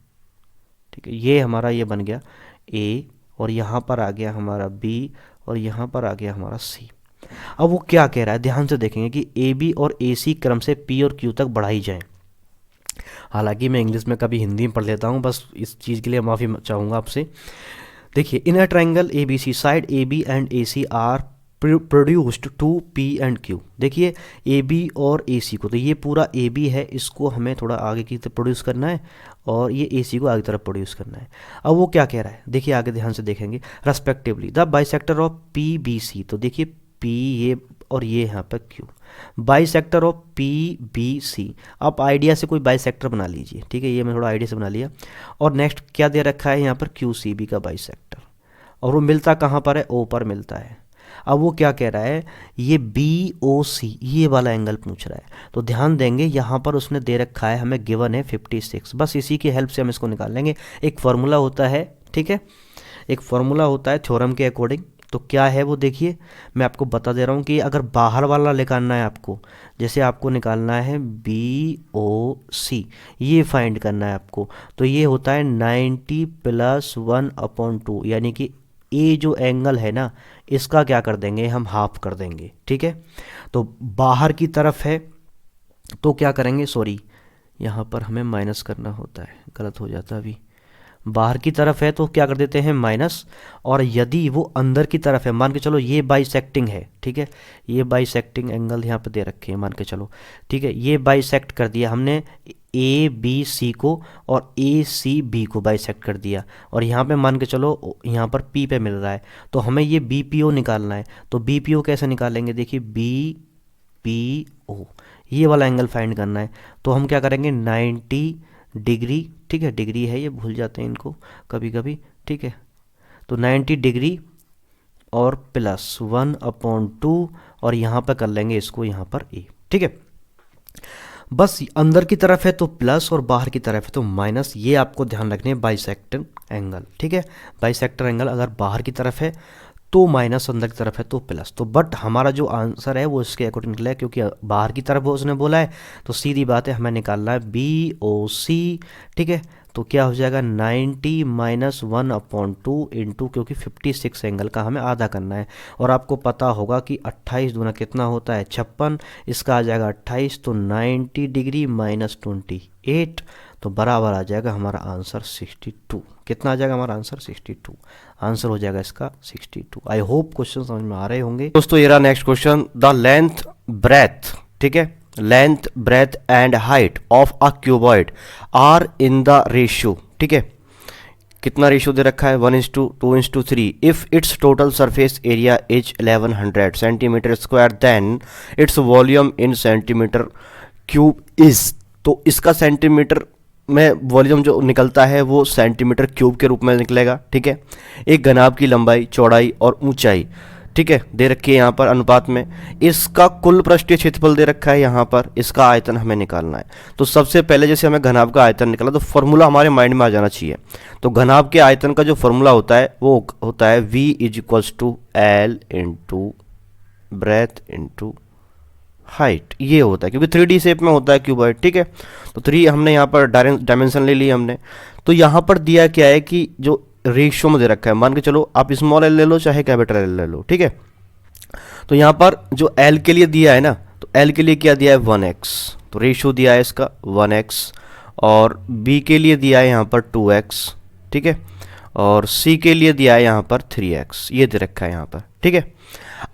ठीक है, ये हमारा ये बन गया ए, और यहाँ पर आ गया हमारा बी, और यहाँ पर आ गया हमारा सी। अब वो क्या कह रहा है, ध्यान से देखेंगे कि ए बी और ए सी क्रम से पी और क्यू तक बढ़ाई जाए। हालांकि मैं इंग्लिश में कभी हिंदी में पढ़ लेता हूँ, बस इस चीज़ के लिए माफ़ी चाहूँगा आपसे। देखिए, in a triangle A B C side A B and A C are produced to P and Q. देखिए ए बी और ए सी को, तो ये पूरा ए बी है, इसको हमें थोड़ा आगे की तरफ प्रोड्यूस करना है, और ये ए सी को आगे तरफ प्रोड्यूस करना है। अब वो क्या कह रहा है, देखिए आगे ध्यान से देखेंगे। Respectively the bisector of P B C, तो देखिए पी ये और ये यहाँ पर Q, bisector of P B C. आप आइडिया से कोई बाइसेक्टर बना लीजिए। ठीक है, ये मैं थोड़ा आइडिया से बना लिया। और नेक्स्ट क्या दे रखा है यहाँ पर क्यू सी बी का बाइसेक्टर, और वो मिलता कहाँ पर है, ओ पर मिलता है। अब वो क्या कह रहा है, ये बी ओ सी ये वाला एंगल पूछ रहा है। तो ध्यान देंगे यहाँ पर उसने दे रखा है, हमें गिवन है 56, बस इसी की हेल्प से हम इसको निकाल लेंगे। एक फार्मूला होता है, ठीक है, एक फार्मूला होता है थ्योरम के अकॉर्डिंग। तो क्या है वो, देखिए मैं आपको बता दे रहा हूँ कि अगर बाहर वाला निकालना है आपको, जैसे आपको निकालना है बी ओ सी, ये फाइंड करना है आपको, तो ये होता है 90 + 1/2, यानी कि ए जो एंगल है ना, इसका क्या कर देंगे हम, हाफ कर देंगे। ठीक है, तो बाहर की तरफ है तो क्या करेंगे, सॉरी यहाँ पर हमें माइनस करना होता है, गलत हो जाता है अभी। बाहर की तरफ है तो क्या कर देते हैं माइनस, और यदि वो अंदर की तरफ है, मान के चलो ये बाइसेक्टिंग है, ठीक है, ये बाइसेक्टिंग एंगल यहाँ पे दे रखे हैं मान के चलो, ठीक है, ये बाइसेक्ट कर दिया हमने ए बी सी को, और ए सी बी को बाइसेक्ट कर दिया, और यहाँ पे मान के चलो यहाँ पर पी पे मिल रहा है, तो हमें ये बी पी ओ निकालना है। तो बी पी ओ कैसे निकालेंगे, देखिए बी पी ओ ये वाला एंगल फाइंड करना है। तो हम क्या करेंगे 90 डिग्री, ठीक है, डिग्री है ये, भूल जाते हैं इनको कभी कभी। ठीक है, तो 90 डिग्री और प्लस 1/2, और यहाँ पर कर लेंगे इसको यहाँ पर ए। ठीक है, बस अंदर की तरफ है तो प्लस और बाहर की तरफ है तो माइनस, ये आपको ध्यान रखने है बाइसेक्टर एंगल। ठीक है, बाइसेक्टर एंगल अगर बाहर की तरफ है तो माइनस, अंदर की तरफ है तो प्लस। तो बट हमारा जो आंसर है वो इसके अकॉर्डिंग निकला है, क्योंकि बाहर की तरफ वो उसने बोला है, तो सीधी बात है हमें निकालना है बी ओ सी। ठीक है, तो क्या हो जाएगा 90 - 1/2 इंटू, क्योंकि 56 एंगल का हमें आधा करना है, और आपको पता होगा कि 28 दूना कितना होता है 56, इसका आ जाएगा 28, तो 90 डिग्री - 28, तो बराबर आ जाएगा हमारा आंसर 62। कितना आ जाएगा हमारा आंसर 62। आंसर हो जाएगा इसका 62। आई होप क्वेश्चन समझ में आ रहे होंगे दोस्तों। ये रहा next question, the length breadth, ठीक है, length breadth and height of a cuboid are in the ratio, ठीक है, कितना रेशियो दे रखा है 1:2:3। If its total surface area is 1100 centimetre square then its volume in centimetre cube is, तो इसका सेंटीमीटर में वॉल्यूम जो निकलता है वो सेंटीमीटर क्यूब के रूप में निकलेगा, ठीक है। एक घनाभ की लंबाई, चौड़ाई और ऊंचाई, ठीक है, दे रखी है यहाँ पर अनुपात में। इसका कुल पृष्ठीय क्षेत्रफल दे रखा है यहाँ पर, इसका आयतन हमें निकालना है। तो सबसे पहले जैसे हमें घनाभ का आयतन निकाला तो फॉर्मूला हमारे माइंड में आ जाना चाहिए। तो घनाभ के आयतन का जो फॉर्मूला होता है वो होता है V = L × ब्रेथ × हाइट, ये होता है क्योंकि 3D शेप में होता है क्यूबॉइड, ठीक है। तो 3 हमने यहाँ पर डायमेंशन ले ली हमने। तो यहाँ पर दिया क्या है कि जो रेशियो में दे रखा है, मान के चलो आप स्मॉल एल ले लो चाहे कैपिटल एल ले लो, ठीक है। तो यहाँ पर जो एल के लिए दिया है ना, तो एल के लिए क्या दिया है 1x, तो रेशियो दिया है इसका 1x, और बी के लिए दिया है यहाँ पर 2x, ठीक है, और सी के लिए दिया है यहाँ पर 3x, ये दे रखा है यहाँ पर, ठीक है।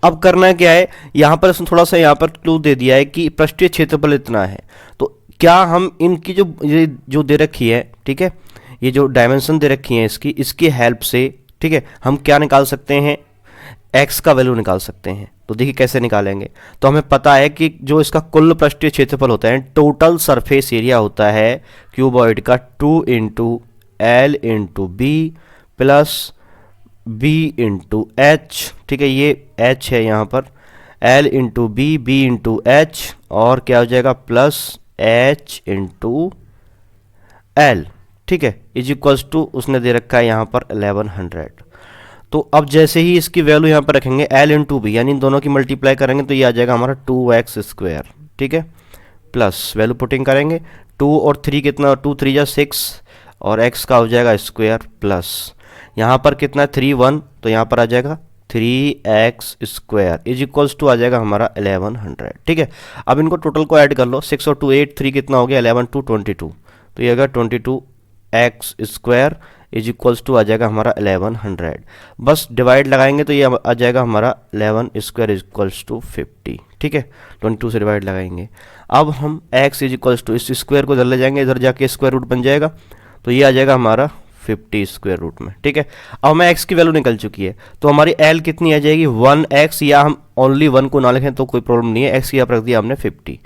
अब करना क्या है, यहाँ पर थोड़ा सा यहाँ पर क्लू दे दिया है कि पृष्ठीय क्षेत्रफल इतना है। तो क्या हम इनकी जो दे रखी है, ठीक है, ये जो डायमेंशन दे रखी है इसकी हेल्प से, ठीक है, हम क्या निकाल सकते हैं, x का वैल्यू निकाल सकते हैं। तो देखिए कैसे निकालेंगे। तो हमें पता है कि जो इसका कुल पृष्ठीय क्षेत्रफल होता है, टोटल सरफेस एरिया होता है क्यूबॉइड का 2 × L × B plus B × H, ठीक है, ये H है यहाँ पर, L × B, B × H, और क्या हो जाएगा प्लस H × L, ठीक है, = उसने दे रखा है यहाँ पर 1100। तो अब जैसे ही इसकी वैल्यू यहाँ पर रखेंगे L × B, यानी इन दोनों की मल्टीप्लाई करेंगे तो ये आ जाएगा हमारा 2x², ठीक है, प्लस वैल्यू पुटिंग करेंगे 2 और 3 कितना, 2 3 जा 6, और x का हो जाएगा स्क्वायर, प्लस यहाँ पर कितना 3 1, तो यहाँ पर आ जाएगा 3x² = आ जाएगा हमारा 1100, ठीक है। अब इनको टोटल को ऐड कर लो, 6 और 2 8, 3 कितना हो गया 11 2 22, तो ये अगर 22x² = आ जाएगा हमारा 1100। बस डिवाइड लगाएंगे तो ये आ जाएगा हमारा 11² = 50, ठीक है, 22 से डिवाइड लगाएंगे। अब हम x = इस स्क्वायर को इधर ले जाएंगे, इधर जाके स्क्वायर रूट बन जाएगा, तो ये आ जाएगा हमारा 50 स्क्वायर रूट में, ठीक है। अब हमें x की वैल्यू निकल चुकी है, तो हमारी l कितनी आ जाएगी 1x, या हम ओनली 1 को ना लिखें तो कोई प्रॉब्लम नहीं है, x की यहाँ पर रख दिया हमने 50,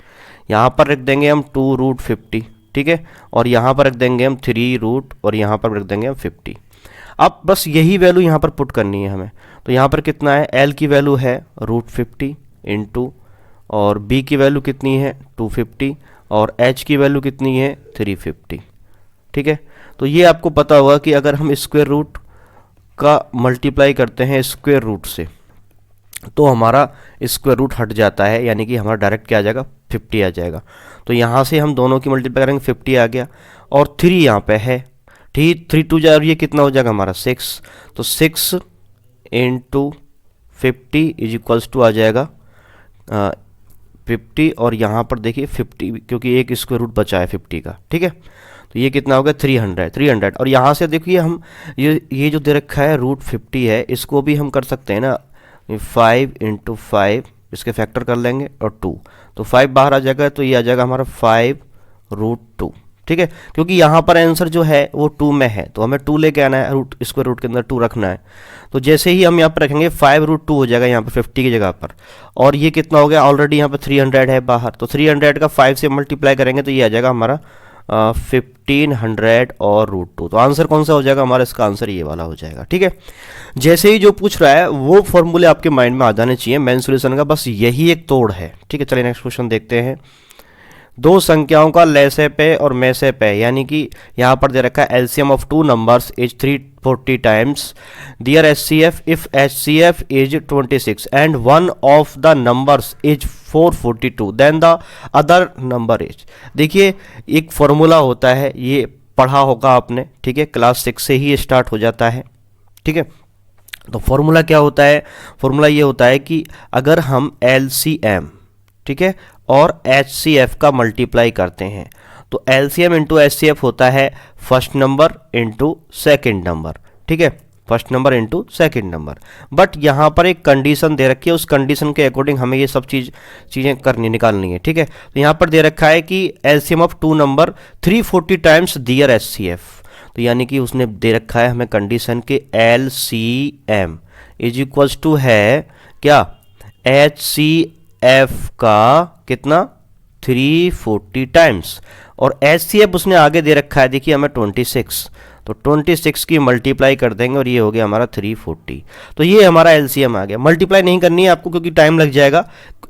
यहाँ पर रख देंगे हम 2√50, ठीक है, और यहाँ पर रख देंगे हम 3 और यहाँ पर रख देंगे हम 50। अब बस यही वैल्यू यहाँ पर पुट करनी है हमें। तो यहाँ पर कितना है, L की वैल्यू है √50 इंटू, और B की वैल्यू कितनी है 250, और H की वैल्यू कितनी है 350, ठीक है। तो ये आपको पता होगा कि अगर हम स्क्वायर रूट का मल्टीप्लाई करते हैं स्क्वायर रूट से तो हमारा स्क्वायर रूट हट जाता है, यानी कि हमारा डायरेक्ट क्या आ जाएगा 50 आ जाएगा। तो यहाँ से हम दोनों की मल्टीप्लाई करेंगे 50 आ गया, और 3 यहाँ पे है, ठीक 3 2 जा, और ये कितना हो जाएगा हमारा 6, तो 6 × 50 = आ जाएगा 50, और यहाँ पर देखिए 50 क्योंकि एक स्क्वायर रूट बचा है 50 का, ठीक है। तो ये कितना हो गया 300, और यहाँ से देखिए हम ये जो दे रखा है √50 है, इसको भी हम कर सकते हैं ना 5 × 5, इसके फैक्टर कर लेंगे, और 2, तो 5 बाहर आ जाएगा, तो ये आ जाएगा हमारा 5√2, ठीक है, क्योंकि यहाँ पर आंसर जो है वो 2 में है, तो हमें 2 लेके आना है, स्क्वायर रूट के अंदर 2 रखना है। तो जैसे ही हम यहाँ पर रखेंगे 5√2 हो जाएगा यहाँ पर 50 की जगह पर, और ये कितना हो गया ऑलरेडी यहाँ पर 300 है बाहर, तो 300 का 5 से मल्टीप्लाई करेंगे तो ये आ जाएगा हमारा 1500 और √2। तो आंसर कौन सा हो जाएगा हमारा, इसका आंसर ये वाला हो जाएगा, ठीक है। जैसे ही जो पूछ रहा है वो फॉर्मूले आपके माइंड में आ जाने चाहिए मेन सॉल्यूशन का, बस यही एक तोड़ है, ठीक है। चलिए नेक्स्ट क्वेश्चन देखते हैं। दो संख्याओं का लैसे पे और में से पे, यानी कि यहाँ पर दे रखा है LCM of 2 numbers is 340 times their HCF if HCF is 26 and one of the numbers is 442 then the other number is. देखिए एक फॉर्मूला होता है, ये पढ़ा होगा आपने, ठीक है, क्लास 6 से ही स्टार्ट हो जाता है, ठीक है। तो फॉर्मूला क्या होता है, फॉर्मूला ये होता है कि अगर हम LCM, ठीक है, और HCF का मल्टीप्लाई करते हैं तो एलसीएम इंटू एचसीएफ होता है first number into second number, ठीक है, first number into second number. But यहाँ पर एक कंडीशन दे रखी है, उस कंडीशन के अकॉर्डिंग हमें ये सब चीज़ें करनी निकालनी है, ठीक है। तो यहाँ पर दे रखा है कि LCM of two number 340 times their HCF, तो यानी कि उसने दे रखा है हमें कंडीशन के एलसीएम इज इक्वल्स टू है क्या, एचसीएफ का कितना 340 टाइम्स, और एचसीएफ उसने आगे दे रखा है देखिए हमें 26, तो 26 की मल्टीप्लाई कर देंगे और ये हो गया हमारा 340। तो ये हमारा एलसीएम आ गया। मल्टीप्लाई नहीं करनी है आपको क्योंकि टाइम लग जाएगा,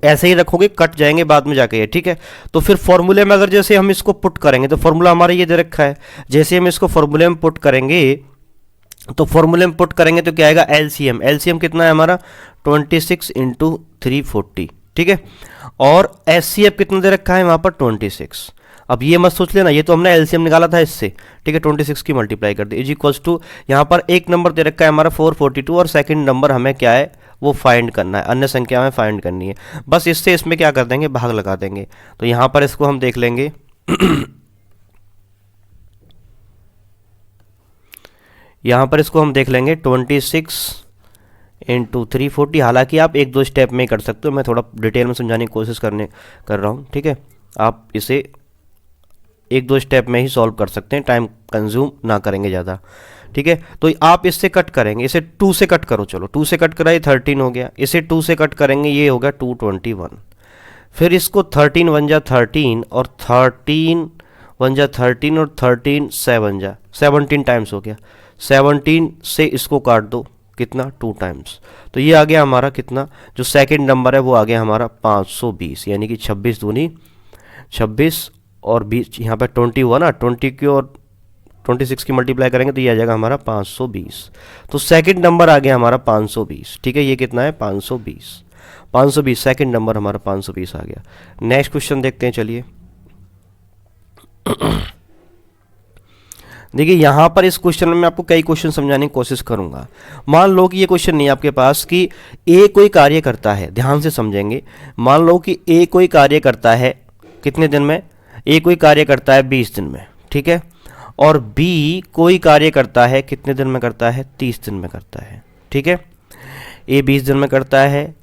ऐसे ही रखोगे कट जाएंगे बाद में जाके ये, ठीक है। तो फिर फॉर्मूले में अगर जैसे हम इसको पुट करेंगे तो फॉर्मूला हमारा ये दे रखा है, जैसे हम इसको फॉर्मूले में पुट करेंगे तो फॉर्मूले में पुट करेंगे तो क्या आएगा एलसीएम, एलसीएम कितना है हमारा 26 इंटू 340, ठीक है। और एचसीएफ कितना दे रखा है वहाँ पर 26। अब ये मत सोच लेना, ये तो हमने एलसीएम निकाला था इससे, ठीक है, 26 की मल्टीप्लाई कर दी इज इक्वल्स टू, यहाँ पर एक नंबर दे रखा है हमारा 442 और सेकंड नंबर हमें क्या है वो फाइंड करना है, अन्य संख्या में फाइंड करनी है। बस इससे इसमें क्या कर देंगे भाग लगा देंगे। तो यहाँ पर इसको हम देख लेंगे यहाँ पर इसको हम देख लेंगे 26 इंटू 340। हालांकि आप एक दो स्टेप में कर सकते हो, मैं थोड़ा डिटेल में समझाने की कोशिश कर रहा हूँ, ठीक है। आप इसे एक दो स्टेप में ही सॉल्व कर सकते हैं, टाइम कंज्यूम ना करेंगे ज़्यादा, ठीक है। तो आप इससे कट करेंगे, इसे 2 से कट करो, चलो 2 से कट कराइए 13 हो गया, इसे 2 से कट करेंगे ये हो गया 221, फिर इसको 13 1 जा 13 और 13 1 जा 13 और 13 7 जा 17 टाइम्स हो गया, 17 से इसको काट दो कितना 2 टाइम्स, तो ये आ गया हमारा कितना, जो सेकंड नंबर है वो आ गया हमारा 520, यानी कि 26 दूनी 26 और 20, यहाँ पे 21 ना 20 की और 26 की मल्टीप्लाई करेंगे तो ये आ जाएगा हमारा 520। तो सेकंड नंबर आ गया हमारा 520, ठीक है। ये कितना है 520 सेकंड नंबर हमारा 520 आ गया। नेक्स्ट क्वेश्चन देखते हैं, चलिए देखिए यहाँ पर इस क्वेश्चन में मैं आपको कई क्वेश्चन समझाने की कोशिश करूंगा। मान लो कि ये क्वेश्चन नहीं है आपके पास कि ए कोई कार्य करता है, ध्यान से समझेंगे। मान लो कि ए कोई कार्य करता है कितने दिन में, ए कोई कार्य करता है 20 दिन में, ठीक है, और बी कोई कार्य करता है कितने दिन में करता है 30 दिन में करता है, ठीक है। ए 20 दिन में करता है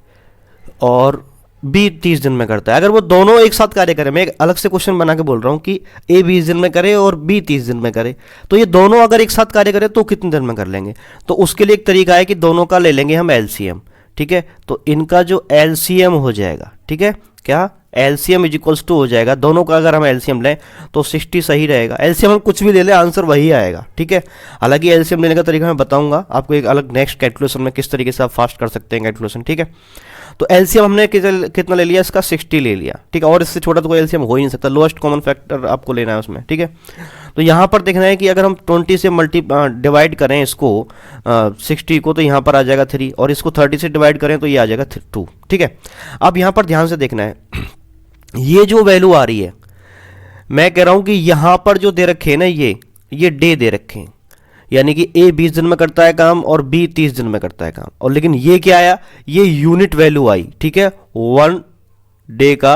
और बी 30 दिन में करता है। अगर वो दोनों एक साथ कार्य करें, मैं एक अलग से क्वेश्चन बना के बोल रहा हूँ कि ए 20 दिन में करे और बी 30 दिन में करे, तो ये दोनों अगर एक साथ कार्य करें तो कितने दिन में कर लेंगे। तो उसके लिए एक तरीका है कि दोनों का ले लेंगे हम एलसीएम, ठीक है। तो इनका जो एलसीएम हो जाएगा, ठीक है, क्या एलसीएम इज इक्वल्स टू हो जाएगा, दोनों का अगर हम एलसीएम लें तो 60 सही रहेगा। एलसीएम हम कुछ भी ले लें आंसर वही आएगा, ठीक है। हालांकि एलसीएम लेने का तरीका मैं बताऊंगा आपको एक अलग नेक्स्ट कैलकुलेशन में, किस तरीके से आप फास्ट कर सकते हैं कैलकुलेशन, ठीक है। तो एलसीएम हमने कितना ले लिया, इसका 60 ले लिया, ठीक है, और इससे छोटा तो कोई एलसीएम हो ही नहीं सकता, लोएस्ट कॉमन फैक्टर आपको लेना है उसमें, ठीक है। तो यहाँ पर देखना है कि अगर हम 20 से डिवाइड करें इसको 60 को, तो यहाँ पर आ जाएगा 3, और इसको 30 से डिवाइड करें तो ये आ जाएगा 2, ठीक है। अब यहाँ पर ध्यान से देखना है, ये जो वैल्यू आ रही है, मैं कह रहा हूं कि यहां पर जो दे रखे हैं ना ये डे दे रखे हैं, यानी कि ए 20 दिन में करता है काम और बी 30 दिन में करता है काम, और लेकिन ये क्या आया, ये यूनिट वैल्यू आई, ठीक है, 1 डे का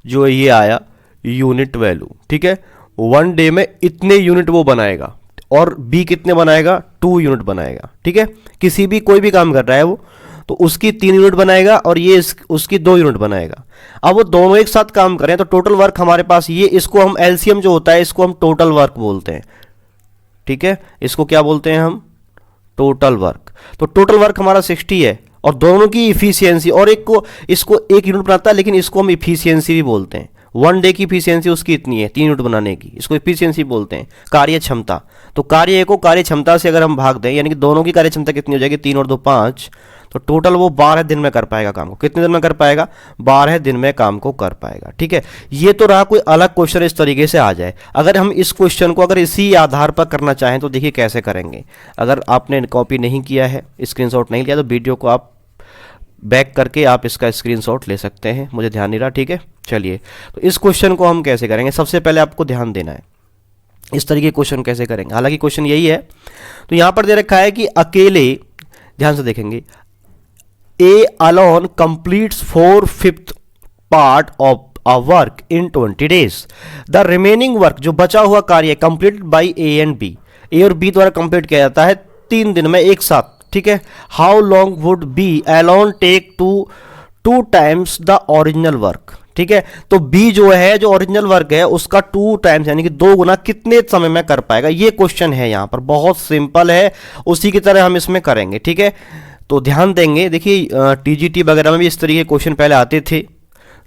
जो ये आया यूनिट वैल्यू, ठीक है। 1 डे में इतने यूनिट वो बनाएगा और बी कितने बनाएगा 2 यूनिट बनाएगा, ठीक है। किसी भी कोई भी काम कर रहा है वो, तो उसकी 3 यूनिट बनाएगा और ये उसकी 2 यूनिट बनाएगा। अब वो दोनों एक साथ काम करें तो टोटल वर्क हमारे पास ये, इसको हम एलसीएम जो होता है इसको हम टोटल वर्क बोलते हैं, ठीक है। इसको क्या बोलते हैं हम, टोटल वर्क। तो टोटल वर्क हमारा 60 है और दोनों की इफिशियंसी, और एक को इसको 1 यूनिट बनाता है लेकिन इसको हम इफिशियंसी भी बोलते हैं। 1 डे की इफिशियंसी उसकी इतनी है 3 यूनिट बनाने की, इसको इफिशियंसी बोलते हैं, कार्य क्षमता। तो कार्य को कार्य क्षमता से अगर हम भाग दें, यानी कि दोनों की कार्य क्षमता कितनी हो जाएगी 3 और 2 5, तो टोटल वो 12 दिन में कर पाएगा काम को। कितने दिन में कर पाएगा, 12 दिन में काम को कर पाएगा, ठीक है। ये तो रहा कोई अलग क्वेश्चन इस तरीके से आ जाए। अगर हम इस क्वेश्चन को अगर इसी आधार पर करना चाहें तो देखिए कैसे करेंगे। अगर आपने कॉपी नहीं किया है, स्क्रीनशॉट नहीं लिया, तो वीडियो को आप बैक करके आप इसका स्क्रीनशॉट ले सकते हैं, मुझे ध्यान नहीं रहा, ठीक है। चलिए, तो इस क्वेश्चन को हम कैसे करेंगे, सबसे पहले आपको ध्यान देना है इस तरीके क्वेश्चन कैसे करेंगे। हालांकि क्वेश्चन यही है, तो यहां पर दे रखा है कि अकेले, ध्यान से देखेंगे, A alone completes 4/5 part of a work in 20 days. The remaining work, जो बचा हुआ कार्य completed by A and B, A और बी द्वारा कंप्लीट किया जाता है 3 दिन में एक साथ, ठीक है. How long would be alone take two times the original work, ठीक है. तो बी जो है, जो ओरिजिनल वर्क है उसका 2 टाइम्स यानी कि 2 गुना कितने समय में कर पाएगा, ये क्वेश्चन है. यहां पर बहुत सिंपल है, उसी की तरह हम इसमें करेंगे, ठीक है. तो ध्यान देंगे, देखिए टीजीटी वगैरह में भी इस तरीके के क्वेश्चन पहले आते थे,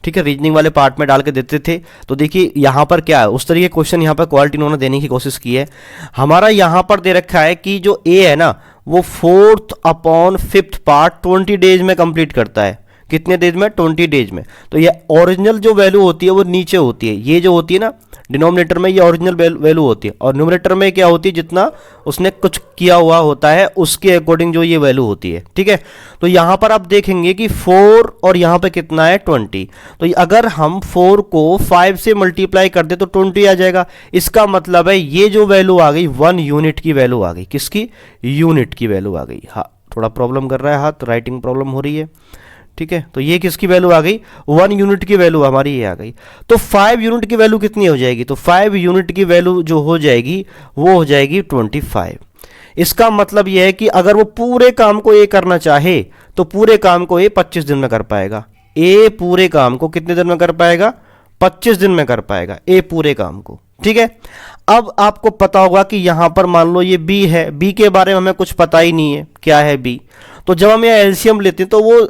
ठीक है, रीजनिंग वाले पार्ट में डाल के देते थे. तो देखिए यहाँ पर क्या है, उस तरीके क्वेश्चन यहाँ पर क्वालिटी उन्होंने देने की कोशिश की है. हमारा यहाँ पर दे रखा है कि जो ए है ना वो 4/5 पार्ट 20 डेज में कंप्लीट करता है. कितने डेज में? 20 डेज में. तो ये ओरिजिनल जो वैल्यू होती है वो नीचे होती है, ये जो होती है ना डिनोमिनेटर में, ये ओरिजिनल वैल्यू होती है, और न्यूमरेटर में क्या होती है, जितना उसने कुछ किया हुआ होता है उसके अकॉर्डिंग जो ये वैल्यू होती है, ठीक है. तो यहाँ पर आप देखेंगे कि 4 और यहाँ पे कितना है 20. तो अगर हम 4 को 5 से मल्टीप्लाई कर दे तो 20 आ जाएगा. इसका मतलब है ये जो वैल्यू आ गई 1 यूनिट की वैल्यू आ गई. किसकी? यूनिट की वैल्यू आ गई. हाँ, थोड़ा प्रॉब्लम कर रहा है हाथ, राइटिंग प्रॉब्लम हो रही है, ठीक है. तो ये किसकी वैल्यू आ गई? 1 यूनिट की वैल्यू हमारी ये आ गई. तो 5 यूनिट की वैल्यू कितनी हो जाएगी? तो 5 यूनिट की वैल्यू जो हो जाएगी वो हो जाएगी 25. इसका मतलब ये है कि अगर वो पूरे काम को ए करना चाहे तो पूरे काम को ए 25 दिन में कर पाएगा. ए पूरे काम को कितने दिन में कर पाएगा? 25 दिन में कर पाएगा ए पूरे काम को, ठीक है. अब आपको पता होगा कि यहां पर मान लो ये बी है, बी के बारे में हमें कुछ पता ही नहीं है क्या है बी. तो जब हम यह एलसीएम लेते हैं तो वो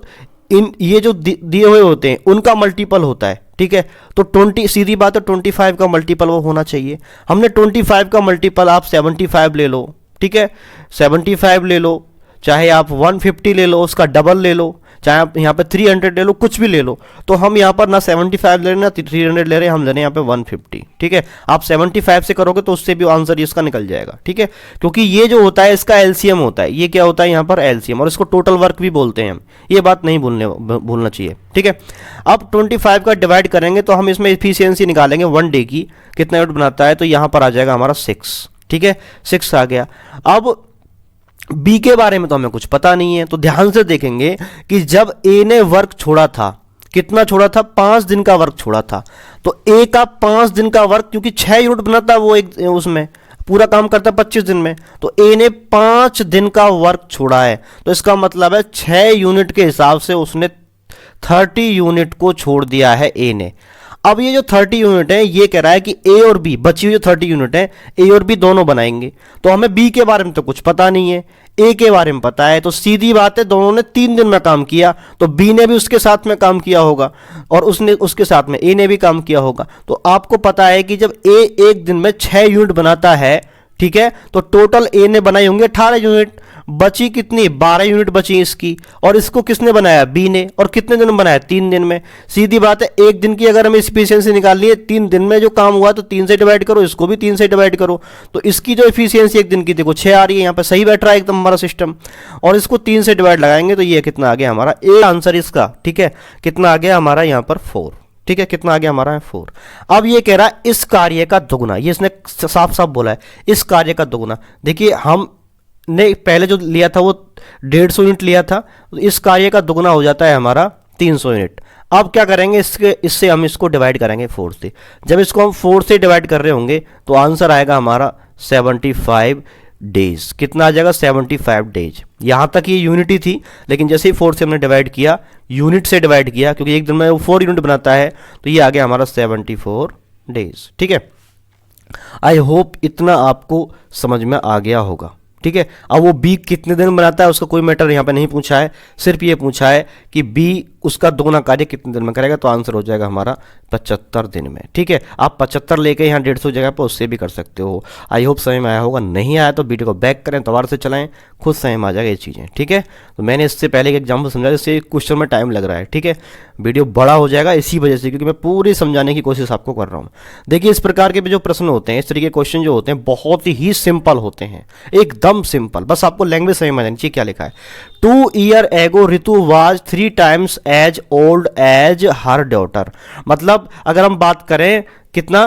ये जो दिए हुए होते हैं उनका मल्टीपल होता है, ठीक है. तो 20, सीधी बात है 25 का मल्टीपल वो होना चाहिए. हमने 25 का मल्टीपल, आप 75 ले लो, ठीक है, 75 ले लो, चाहे आप 150 ले लो, उसका डबल ले लो, चाहे आप यहाँ पे 300 ले लो, कुछ भी ले लो. तो हम यहाँ पर ना 75 ले रहे हैं ना 300 ले रहे हैं, हम ले रहे हैं यहाँ पे 150, ठीक है. आप 75 से करोगे तो उससे भी आंसर इसका निकल जाएगा, ठीक है. क्योंकि ये जो होता है इसका एलसीएम होता है. ये क्या होता है यहाँ पर? एलसीएम. और इसको टोटल वर्क भी बोलते हैं हम, ये बात नहीं भूलना चाहिए, ठीक है. अब 25 का डिवाइड करेंगे तो हम इसमें एफिशिएंसी निकालेंगे 1 डे की, कितना यूनिट बनाता है. तो यहाँ पर आ जाएगा हमारा 6, ठीक है, 6 आ गया. अब बी के बारे में तो हमें कुछ पता नहीं है, तो ध्यान से देखेंगे कि जब ए ने वर्क छोड़ा था, कितना छोड़ा था? 5 दिन का वर्क छोड़ा था. तो ए का 5 दिन का वर्क, क्योंकि 6 यूनिट बनाता है वो एक उसमें, पूरा काम करता है 25 दिन में, तो ए ने 5 दिन का वर्क छोड़ा है. तो इसका मतलब है 6 यूनिट के हिसाब से उसने 30 यूनिट को छोड़ दिया है ए ने. अब ये जो 30 यूनिट है ये कह रहा है कि ए और बी, बची हुई जो 30 यूनिट है ए और बी दोनों बनाएंगे. तो हमें बी के बारे में तो कुछ पता नहीं है, ए के बारे में पता है. तो सीधी बात है दोनों ने 3 दिन में काम किया, तो बी ने भी उसके साथ में काम किया होगा और उसने उसके साथ में ए ने भी काम किया होगा. तो आपको पता है कि जब ए एक दिन में 6 यूनिट बनाता है, ठीक है, तो टोटल ए ने बनाए होंगे 18 यूनिट. बची कितनी? 12 यूनिट बची इसकी. और इसको किसने बनाया? बी ने. और कितने दिन में बनाया? 3 दिन में. सीधी बात है, एक दिन की अगर हमें एफिशिएंसी निकालनी है, 3 दिन में जो काम हुआ तो 3 से डिवाइड करो, इसको भी 3 से डिवाइड करो. तो इसकी जो एफिशिएंसी एक दिन की देखो 6 आ रही है, यहाँ पे सही बैठ रहा है एकदम हमारा सिस्टम. और इसको 3 से डिवाइड लगाएंगे तो ये कितना आ गया हमारा? ए आंसर इसका, ठीक है, कितना आ गया हमारा यहाँ पर? 4, ठीक है. कितना आ गया हमारा है? 4. अब ये कह रहा है इस कार्य का दोगुना, ये इसने साफ साफ बोला है, इस कार्य का दोगुना. देखिए हमने पहले जो लिया था वो 150 यूनिट लिया था, तो इस कार्य का दोगुना हो जाता है हमारा 300 यूनिट. अब क्या करेंगे, इससे हम इसको डिवाइड करेंगे 4 से. जब इसको हम 4 से डिवाइड कर रहे होंगे तो आंसर आएगा हमारा 75 डेज. कितना आ जाएगा? 75 डेज. यहां तक ये यूनिटी थी, लेकिन जैसे ही 4 से हमने डिवाइड किया, यूनिट से डिवाइड किया, क्योंकि एक दिन में वो 4 यूनिट बनाता है, तो ये आ गया हमारा 74 डेज, ठीक है. आई होप इतना आपको समझ में आ गया होगा, ठीक है. अब वो बी कितने दिन बनाता है उसका कोई मैटर यहाँ पे नहीं पूछा है, सिर्फ ये पूछा है कि बी उसका दोगुना कार्य कितने दिन में करेगा. तो आंसर हो जाएगा हमारा 75 दिन में, ठीक है. आप 75 लेके यहाँ 150 जगह पर उससे भी कर सकते हो. आई होप समझ में आया होगा. नहीं आया तो वीडियो को बैक करें, दोबारा से चलाएं, खुद समझ में आ जाएगा ये चीज़ें, ठीक है. तो मैंने इससे पहले एक एग्जाम्पल समझा, इससे क्वेश्चन में टाइम लग रहा है, ठीक है. वीडियो बड़ा हो जाएगा इसी वजह से, क्योंकि मैं पूरी समझाने की कोशिश आपको कर रहा हूँ. देखिए इस प्रकार के जो प्रश्न होते हैं, इस तरीके के क्वेश्चन जो होते हैं बहुत ही सिंपल होते हैं, एकदम सिंपल. बस आपको लैंग्वेज समझ में आनी चाहिए क्या लिखा है. 2 years ago Ritu was 3 times as old as her daughter. मतलब अगर हम बात करें कितना,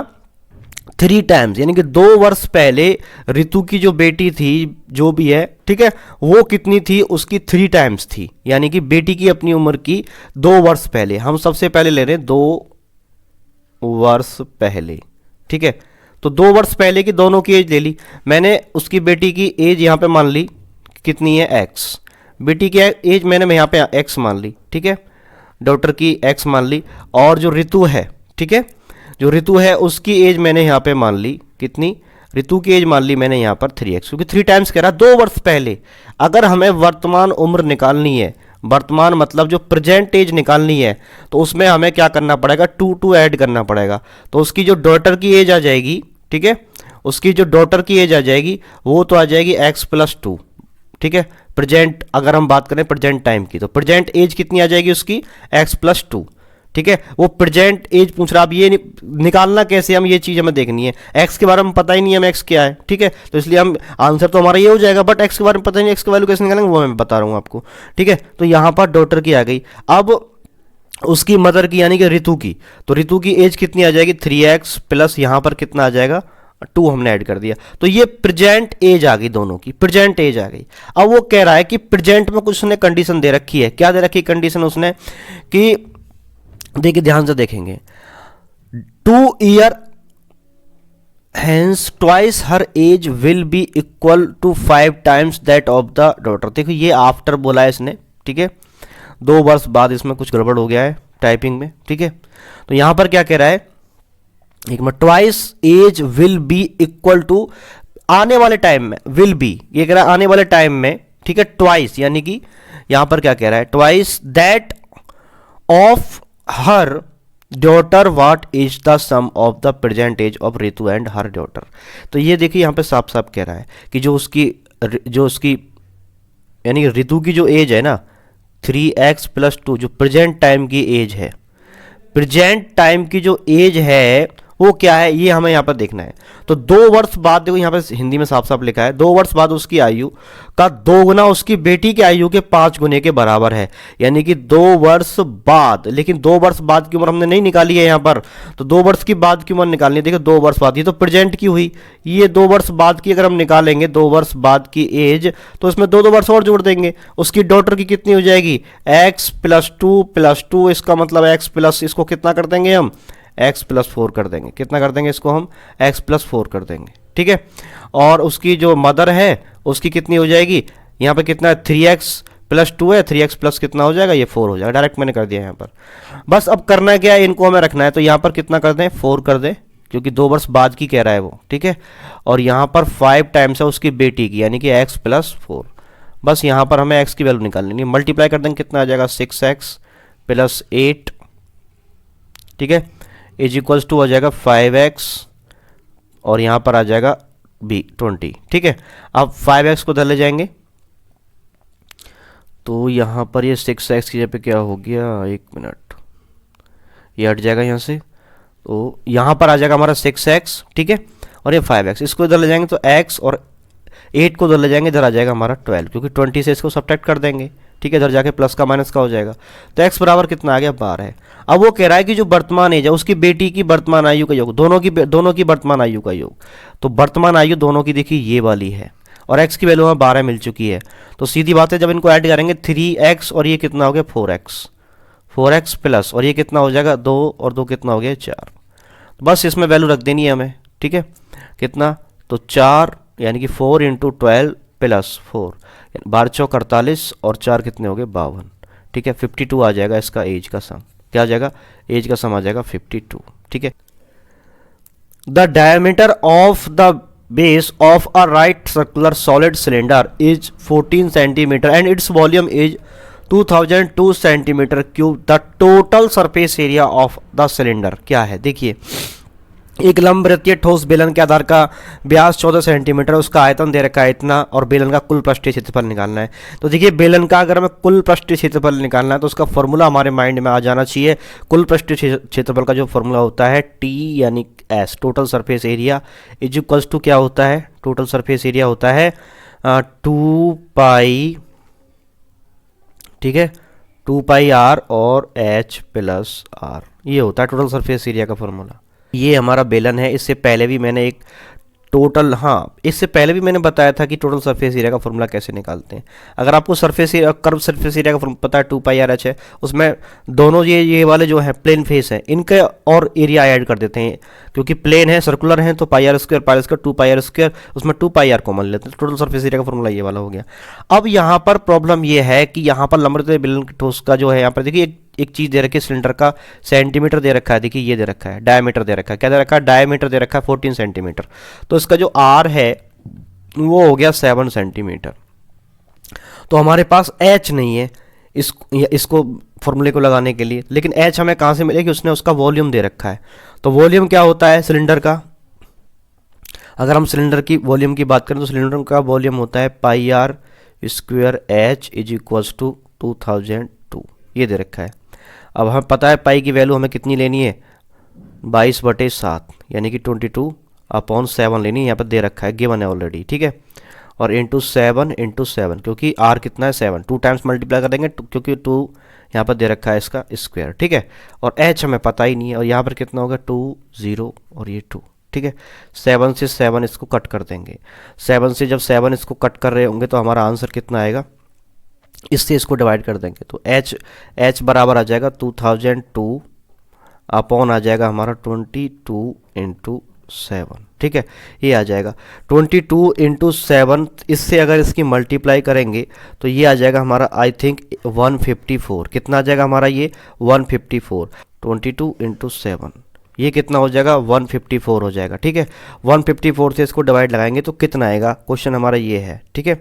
3 times, यानी कि 2 वर्ष पहले रितु की जो बेटी थी, जो भी है, ठीक है, वो कितनी थी? उसकी 3 times थी. यानी कि बेटी की अपनी उम्र की 2 वर्ष पहले, हम सबसे पहले ले रहे हैं 2 वर्ष पहले, ठीक है। तो 2 वर्ष पहले की दोनों की एज ले ली मैंने, उसकी बेटी की एज यहाँ पे मान ली कितनी है x, बेटी की एज मैंने यहाँ पे x मान ली, ठीक है, डॉटर की x मान ली, और जो ऋतु है, ठीक है, जो ऋतु है उसकी एज मैंने यहाँ पे मान ली कितनी, ऋतु की एज मान ली मैंने यहाँ पर 3x, क्योंकि 3 टाइम्स कह रहा 2 वर्ष पहले। अगर हमें वर्तमान उम्र निकालनी है, वर्तमान मतलब जो प्रेजेंट एज निकालनी है, तो उसमें हमें क्या करना पड़ेगा, 2 ऐड करना पड़ेगा। तो उसकी जो डॉटर की एज आ जाएगी, ठीक है, उसकी जो डॉटर की एज आ जाएगी वो तो आ जाएगी x+2, ठीक है। प्रेजेंट अगर हम बात करें प्रेजेंट टाइम की, तो प्रेजेंट एज कितनी आ जाएगी उसकी, x+2, ठीक है। वो प्रेजेंट एज पूछ रहा, अब ये निकालना कैसे, हम ये चीज़ हमें देखनी है, एक्स के बारे में पता ही नहीं है हमें एक्स क्या है, ठीक है, तो इसलिए हम आंसर तो हमारा ये हो जाएगा, बट एक्स के बारे में पता ही नहीं, एक्स की वैल्यू कैसे निकालेंगे वो मैं बता रहा हूँ आपको, ठीक है। तो यहाँ पर डॉटर की आ गई, अब उसकी मदर की यानी कि ऋतु की, तो ऋतु की एज कितनी आ जाएगी, 3x प्लस यहाँ पर कितना आ जाएगा, 2 हमने ऐड कर दिया, तो ये प्रेजेंट एज आ गई, दोनों की प्रेजेंट एज आ गई। अब वो कह रहा है कि प्रेजेंट में कुछ उसने कंडीशन दे रखी है, क्या दे रखी कंडीशन उसने, कि देखिए ध्यान से देखेंगे, 2 year hence twice her age will be equal to 5 times that of the daughter. देखो ये आफ्टर बोला है इसने, ठीक है, 2 वर्ष बाद, इसमें कुछ गड़बड़ हो गया है टाइपिंग में, ठीक है। तो यहां पर क्या कह रहा है, एक में twice age will be equal to, आने वाले टाइम में, विल बी ये कह रहा है आने वाले टाइम में, ठीक है, ट्वाइस यानी कि यहां पर क्या कह रहा है, twice that of her daughter what is the sum of the present age of Ritu and her daughter. तो ये देखिए यहाँ पे साफ साफ कह रहा है कि जो उसकी यानी ऋतु की जो एज है ना, 3x+2, जो प्रेजेंट टाइम की एज है, प्रेजेंट टाइम की जो एज है वो क्या है, ये हमें यहाँ पर देखना है। तो 2 वर्ष बाद, देखो यहाँ पर हिंदी में साफ साफ लिखा है, 2 वर्ष बाद उसकी आयु का 2 गुना उसकी बेटी की आयु के 5 गुने के बराबर है, यानी कि 2 वर्ष बाद, लेकिन 2 वर्ष बाद की उम्र हमने नहीं निकाली है यहाँ पर, तो 2 वर्ष की बाद की उम्र निकालनी है। देखो 2 वर्ष बाद, ये तो प्रेजेंट की हुई, ये 2 वर्ष बाद की अगर हम निकालेंगे, 2 वर्ष बाद की एज, तो इसमें 2 वर्ष और जोड़ देंगे, उसकी डॉटर की कितनी हो जाएगी, x+2+2, इसका मतलब x प्लस, इसको कितना कर देंगे हम, x+4 कर देंगे, कितना कर देंगे इसको हम, x+4 कर देंगे, ठीक है। और उसकी जो मदर है उसकी कितनी हो जाएगी, यहाँ पे कितना 3x+2 है, 3x प्लस कितना हो जाएगा, ये 4 हो जाएगा, डायरेक्ट मैंने कर दिया यहाँ पर। बस अब करना क्या है, इनको हमें रखना है, तो यहाँ पर कितना कर दें, 4 कर दें, क्योंकि 2 वर्ष बाद की कह रहा है वो, ठीक है। और यहाँ पर 5 टाइम्स है उसकी बेटी की, यानी कि x+4, बस यहाँ पर हमें x की वैल्यू निकालनी है, मल्टीप्लाई कर देंगे, कितना आ जाएगा, 6x+8, ठीक है, इज इक्वल्स टू आ जाएगा 5x, और यहाँ पर आ जाएगा 20, ठीक है। अब 5x को धर ले जाएंगे, तो यहाँ पर ये 6x की जगह पे क्या हो गया, 1 मिनट, ये हट जाएगा यहाँ से, तो यहाँ पर आ जाएगा हमारा 6x, ठीक है, और ये 5x, इसको इधर ले जाएंगे तो x, और 8 को इधर ले जाएंगे, इधर आ जाएगा हमारा 12, क्योंकि 20 से इसको सब्ट्रैक्ट कर देंगे, ठीक है, इधर जाके प्लस का माइनस का हो जाएगा, तो x बराबर कितना आ गया, 12 है। अब वो कह रहा है कि जो वर्तमान एज है उसकी बेटी की वर्तमान आयु का योग, दोनों की वर्तमान आयु का योग, तो वर्तमान आयु दोनों की देखिए ये वाली है, और x की वैल्यू हमें 12 मिल चुकी है, तो सीधी बात है जब इनको ऐड करेंगे 3x, और ये कितना हो गया 4x प्लस, और ये कितना हो जाएगा 2, और 2 कितना हो गया 4, बस इसमें वैल्यू रख देनी है हमें, ठीक है, कितना, तो 4 यानी कि 4 × 12 + 4, 12×4 = 48, और 4 कितने हो गए 52, ठीक है, 52 आ जाएगा इसका एज का सम, क्या आ जाएगा, एज का सम आ जाएगा 52, ठीक है। The diameter of the base of a right circular solid cylinder is 14 centimetre and its volume is 2002 centimetre cube. The total surface area of the cylinder क्या है, देखिए एक लंबवृत्तीय ठोस बेलन के आधार का व्यास 14 सेंटीमीटर, उसका आयतन दे रखा है इतना, और बेलन का कुल पृष्ठीय क्षेत्रफल निकालना है। तो देखिए बेलन का अगर हमें कुल पृष्ठीय क्षेत्रफल निकालना है तो उसका फॉर्मूला हमारे माइंड में आ जाना चाहिए। कुल पृष्ठीय क्षेत्रफल का जो फॉर्मूला होता है T यानी S, total surface area, is equals to क्या होता है, टोटल सरफेस एरिया होता है 2 पाई, ठीक है, 2 पाई R और H + R, ये होता है टोटल सरफेस एरिया का फॉर्मूला। ये हमारा बेलन है, इससे पहले भी मैंने एक टोटल, हाँ इससे पहले भी मैंने बताया था कि टोटल सरफेस एरिया का फॉर्मूला कैसे निकालते हैं। अगर आपको surface area, curve surface area का फॉर्मूला पता है 2πr/h है, उसमें दोनों ये वाले जो है प्लेन फेस है इनके और एरिया ऐड कर देते हैं, क्योंकि प्लेन है सर्कुलर है तो πr² 2πr², उसमें 2πr कॉमन लेते हैं, टोटल सरफेस एरिया का फॉर्मूला ये वाला हो गया। अब यहाँ पर प्रॉब्लम ये है कि यहाँ पर लंबे बेलन ठोस का जो है, यहाँ पर देखिए एक चीज दे रखी है, सिलेंडर का सेंटीमीटर दे रखा है, देखिए ये दे रखा है, डायमीटर दे रखा है, क्या दे रखा है, डायमीटर दे रखा है 14 सेंटीमीटर, तो इसका जो आर है वो हो गया 7 सेंटीमीटर। तो हमारे पास एच नहीं है इसको फॉर्मूले को लगाने के लिए, लेकिन एच हमें कहाँ से मिलेगी, उसने उसका वॉल्यूम दे रखा है। तो वॉल्यूम क्या होता है सिलेंडर का, अगर हम सिलेंडर की वॉल्यूम की बात करें तो सिलेंडर का वॉल्यूम होता है πr²h = 2002, ये दे रखा है। अब हमें पता है पाई की वैल्यू हमें कितनी लेनी है, 22/7 यानी कि 22/7 लेनी है, यहाँ पर दे रखा है, गिवन है ऑलरेडी, ठीक है। और इंटू 7 क्योंकि आर कितना है 7, 2 टाइम्स मल्टीप्लाई कर देंगे क्योंकि 2 यहाँ पर दे रखा है इसका स्क्वायर, ठीक है। और एच हमें पता ही नहीं है, और यहाँ पर कितना होगा 2 0 और ये 2, ठीक है। 7 से 7 इसको कट कर देंगे, 7 से जब 7 इसको कट कर रहे होंगे तो हमारा आंसर कितना आएगा, इससे इसको डिवाइड कर देंगे तो h बराबर आ जाएगा 2002 अपॉन आ जाएगा हमारा 22 × 7, ठीक है। ये आ जाएगा 22 × 7, इससे अगर इसकी मल्टीप्लाई करेंगे तो ये आ जाएगा हमारा आई थिंक 154, कितना आ जाएगा हमारा ये 154, 22 × 7 ये कितना हो जाएगा 154 हो जाएगा, ठीक है। 154 से इसको डिवाइड लगाएंगे तो कितना आएगा, क्वेश्चन हमारा ये है, ठीक है।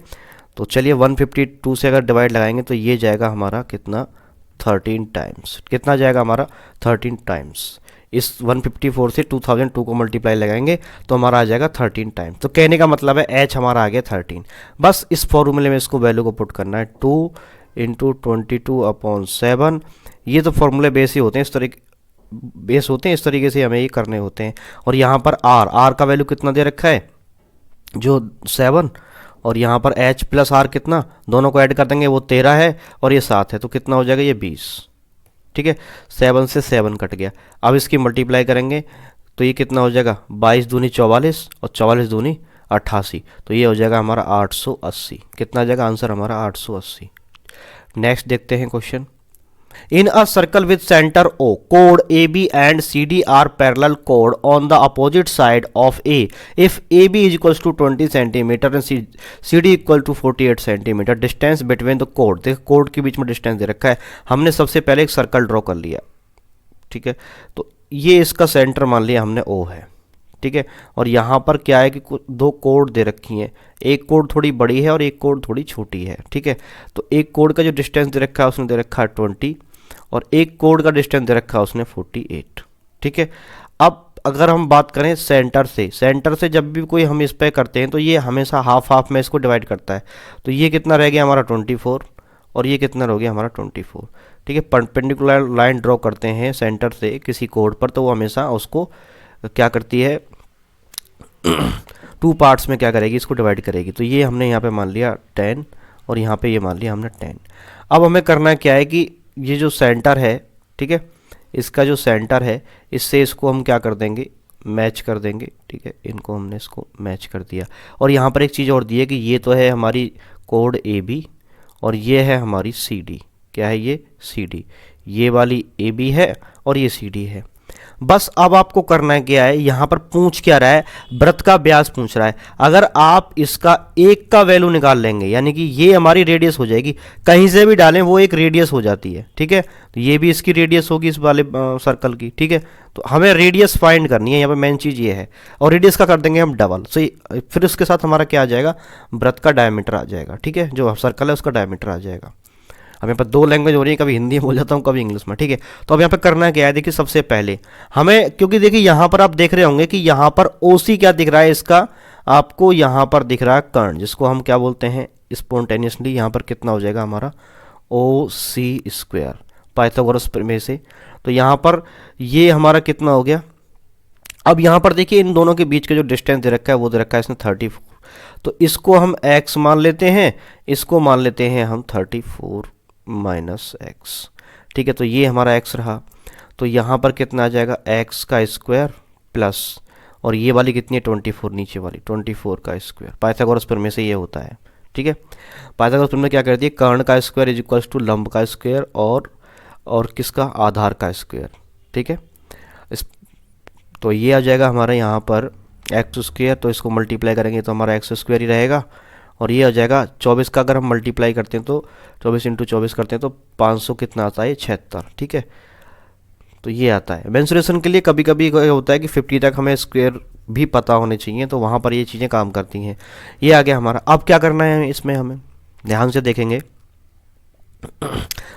तो चलिए 152 से अगर डिवाइड लगाएंगे तो ये जाएगा हमारा कितना 13 टाइम्स, कितना जाएगा हमारा 13 टाइम्स। इस 154 से 2002 को मल्टीप्लाई लगाएंगे तो हमारा आ जाएगा 13 टाइम्स। तो कहने का मतलब है एच हमारा आ गया 13। बस इस फॉर्मूले में इसको वैल्यू को पुट करना है, 2 × 22/7। ये तो फॉर्मूले बेस ही होते हैं, इस तरीके से हमें ये करने होते हैं। और यहाँ पर आर का वैल्यू कितना दे रखा है, जो 7, और यहाँ पर h + r कितना, दोनों को ऐड कर देंगे वो 13 है और ये 7 है, तो कितना हो जाएगा ये 20, ठीक है। 7 से 7 कट गया, अब इसकी मल्टीप्लाई करेंगे तो ये कितना हो जाएगा 22 दूनी 44 और 44 दूनी 88, तो ये हो जाएगा हमारा 880। कितना आ जाएगा आंसर हमारा 880। नेक्स्ट देखते हैं question. In a circle with center O, chord AB and CD are parallel chord on the opposite side of A. If AB is equals to 20 centimeter and CD equal to 48 centimeter, distance between the chord, देखो chord के बीच में distance दे रखा है। हमने सबसे पहले एक circle draw कर लिया, ठीक है। तो ये इसका सेंटर मान लिया हमने O है, ठीक है। और यहाँ पर क्या है कि दो कोड दे रखी हैं, एक कोड थोड़ी बड़ी है और एक कोड थोड़ी छोटी है, ठीक है। तो एक कोड का जो डिस्टेंस दे रखा है उसने दे रखा है 20 और एक कोड का डिस्टेंस दे रखा है उसने 48, ठीक है। अब अगर हम बात करें सेंटर से जब भी कोई हम इस पे करते हैं तो ये हमेशा हाफ में इसको डिवाइड करता है। तो ये कितना रह गया हमारा 24 और ये कितना रह गया हमारा 24, ठीक है। परपेंडिकुलर लाइन ड्रॉ करते हैं सेंटर से किसी कोड पर तो वो हमेशा उसको क्या करती है 2 पार्ट्स में क्या करेगी, इसको डिवाइड करेगी। तो ये हमने यहाँ पे मान लिया 10 और यहाँ पे ये मान लिया हमने 10। अब हमें करना क्या है कि ये जो सेंटर है, ठीक है, इसका जो सेंटर है इससे इसको हम क्या कर देंगे मैच कर देंगे, ठीक है। इनको हमने इसको मैच कर दिया। और यहाँ पर एक चीज़ और दी है कि ये तो है हमारी कोड AB और ये है हमारी CD। क्या है ये CD, ये वाली AB है और ये CD है। बस अब आपको करना है क्या है, यहाँ पर पूछ क्या रहा है, वृत्त का व्यास पूछ रहा है। अगर आप इसका एक का वैल्यू निकाल लेंगे यानी कि ये हमारी रेडियस हो जाएगी, कहीं से भी डालें वो एक रेडियस हो जाती है, ठीक है। तो ये भी इसकी रेडियस होगी इस वाले सर्कल की, ठीक है। तो हमें रेडियस फाइंड करनी है, यहाँ पे मेन चीज़ ये है। और रेडियस का कर देंगे हम डबल, सही। फिर उसके साथ हमारा क्या आ जाएगा, वृत्त का डायमीटर आ जाएगा, ठीक है। जो सर्कल है उसका डायमीटर आ जाएगा। अब यहाँ पर 2 लैंग्वेज हो रही है, कभी हिंदी में बोल जाता हूँ कभी इंग्लिश में, ठीक है। तो अब यहाँ पे करना क्या है, देखिए सबसे पहले हमें, क्योंकि देखिए यहाँ पर आप देख रहे होंगे कि यहाँ पर OC क्या दिख रहा है इसका, आपको यहाँ पर दिख रहा है कर्ण, जिसको हम क्या बोलते हैं स्पॉन्टेनियसली। यहाँ पर कितना हो जाएगा हमारा OC² पाइथागोरस में से। तो यहाँ पर ये हमारा कितना हो गया। अब यहाँ पर देखिए इन दोनों के बीच का जो डिस्टेंस दे रखा है वो दे रखा है इसने 34। तो इसको हम x मान लेते हैं, इसको मान लेते हैं हम 34 - x, ठीक है। तो ये हमारा x रहा। तो यहाँ पर कितना आ जाएगा x² प्लस, और ये वाली कितनी है 24, नीचे वाली 24 का स्क्वायर। पाइथागोरस प्रमेय से ये होता है, ठीक है। पाइथागोरस प्रमेय क्या करती है, कर्ण का स्क्वायर इज इक्वल्स टू लंब का स्क्वायर और किसका, आधार का स्क्वायर, ठीक है। इस तो ये आ जाएगा हमारा यहाँ पर एक्स स्क्वायर, तो इसको मल्टीप्लाई करेंगे तो हमारा एक्स स्क्वायर ही रहेगा। और ये आ जाएगा 24 का, अगर हम मल्टीप्लाई करते हैं तो 24 इंटू 24 करते हैं तो 500 कितना आता है, 76, ठीक है। तो ये आता है। मेंसुरेशन के लिए कभी कभी होता है कि 50 तक हमें स्क्वायर भी पता होने चाहिए, तो वहाँ पर ये चीज़ें काम करती हैं। ये आ गया हमारा। अब क्या करना है इसमें, हमें ध्यान से देखेंगे।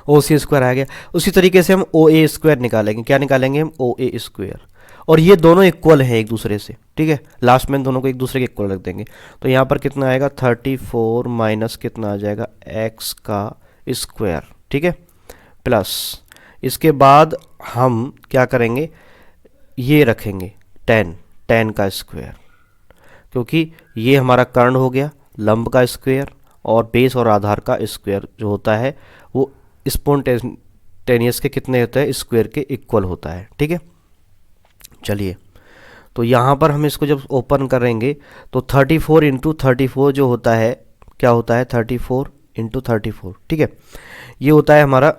ओ सी स्क्वायर आ गया। उसी तरीके से हम ओ ए स्क्वायर निकालेंगे। क्या निकालेंगे हम, ओ ए स्क्वायर। और ये दोनों इक्वल हैं एक दूसरे से, ठीक है। लास्ट में दोनों को एक दूसरे के इक्वल रख देंगे। तो यहाँ पर कितना आएगा, 34 माइनस कितना आ जाएगा, एक्स का स्क्वायर, ठीक है, प्लस इसके बाद हम क्या करेंगे, ये रखेंगे 10 का स्क्वायर, क्योंकि ये हमारा कर्ण हो गया, लंब का स्क्वायर और बेस और आधार का स्क्वायर जो होता है वो स्पॉन्टेनियस के कितने होते हैं, स्क्वायर के इक्वल होता है, ठीक है। चलिए, तो यहाँ पर हम इसको जब ओपन करेंगे तो 34 इंटू 34 जो होता है, क्या होता है, 34 इंटू 34, ठीक है। ये होता है हमारा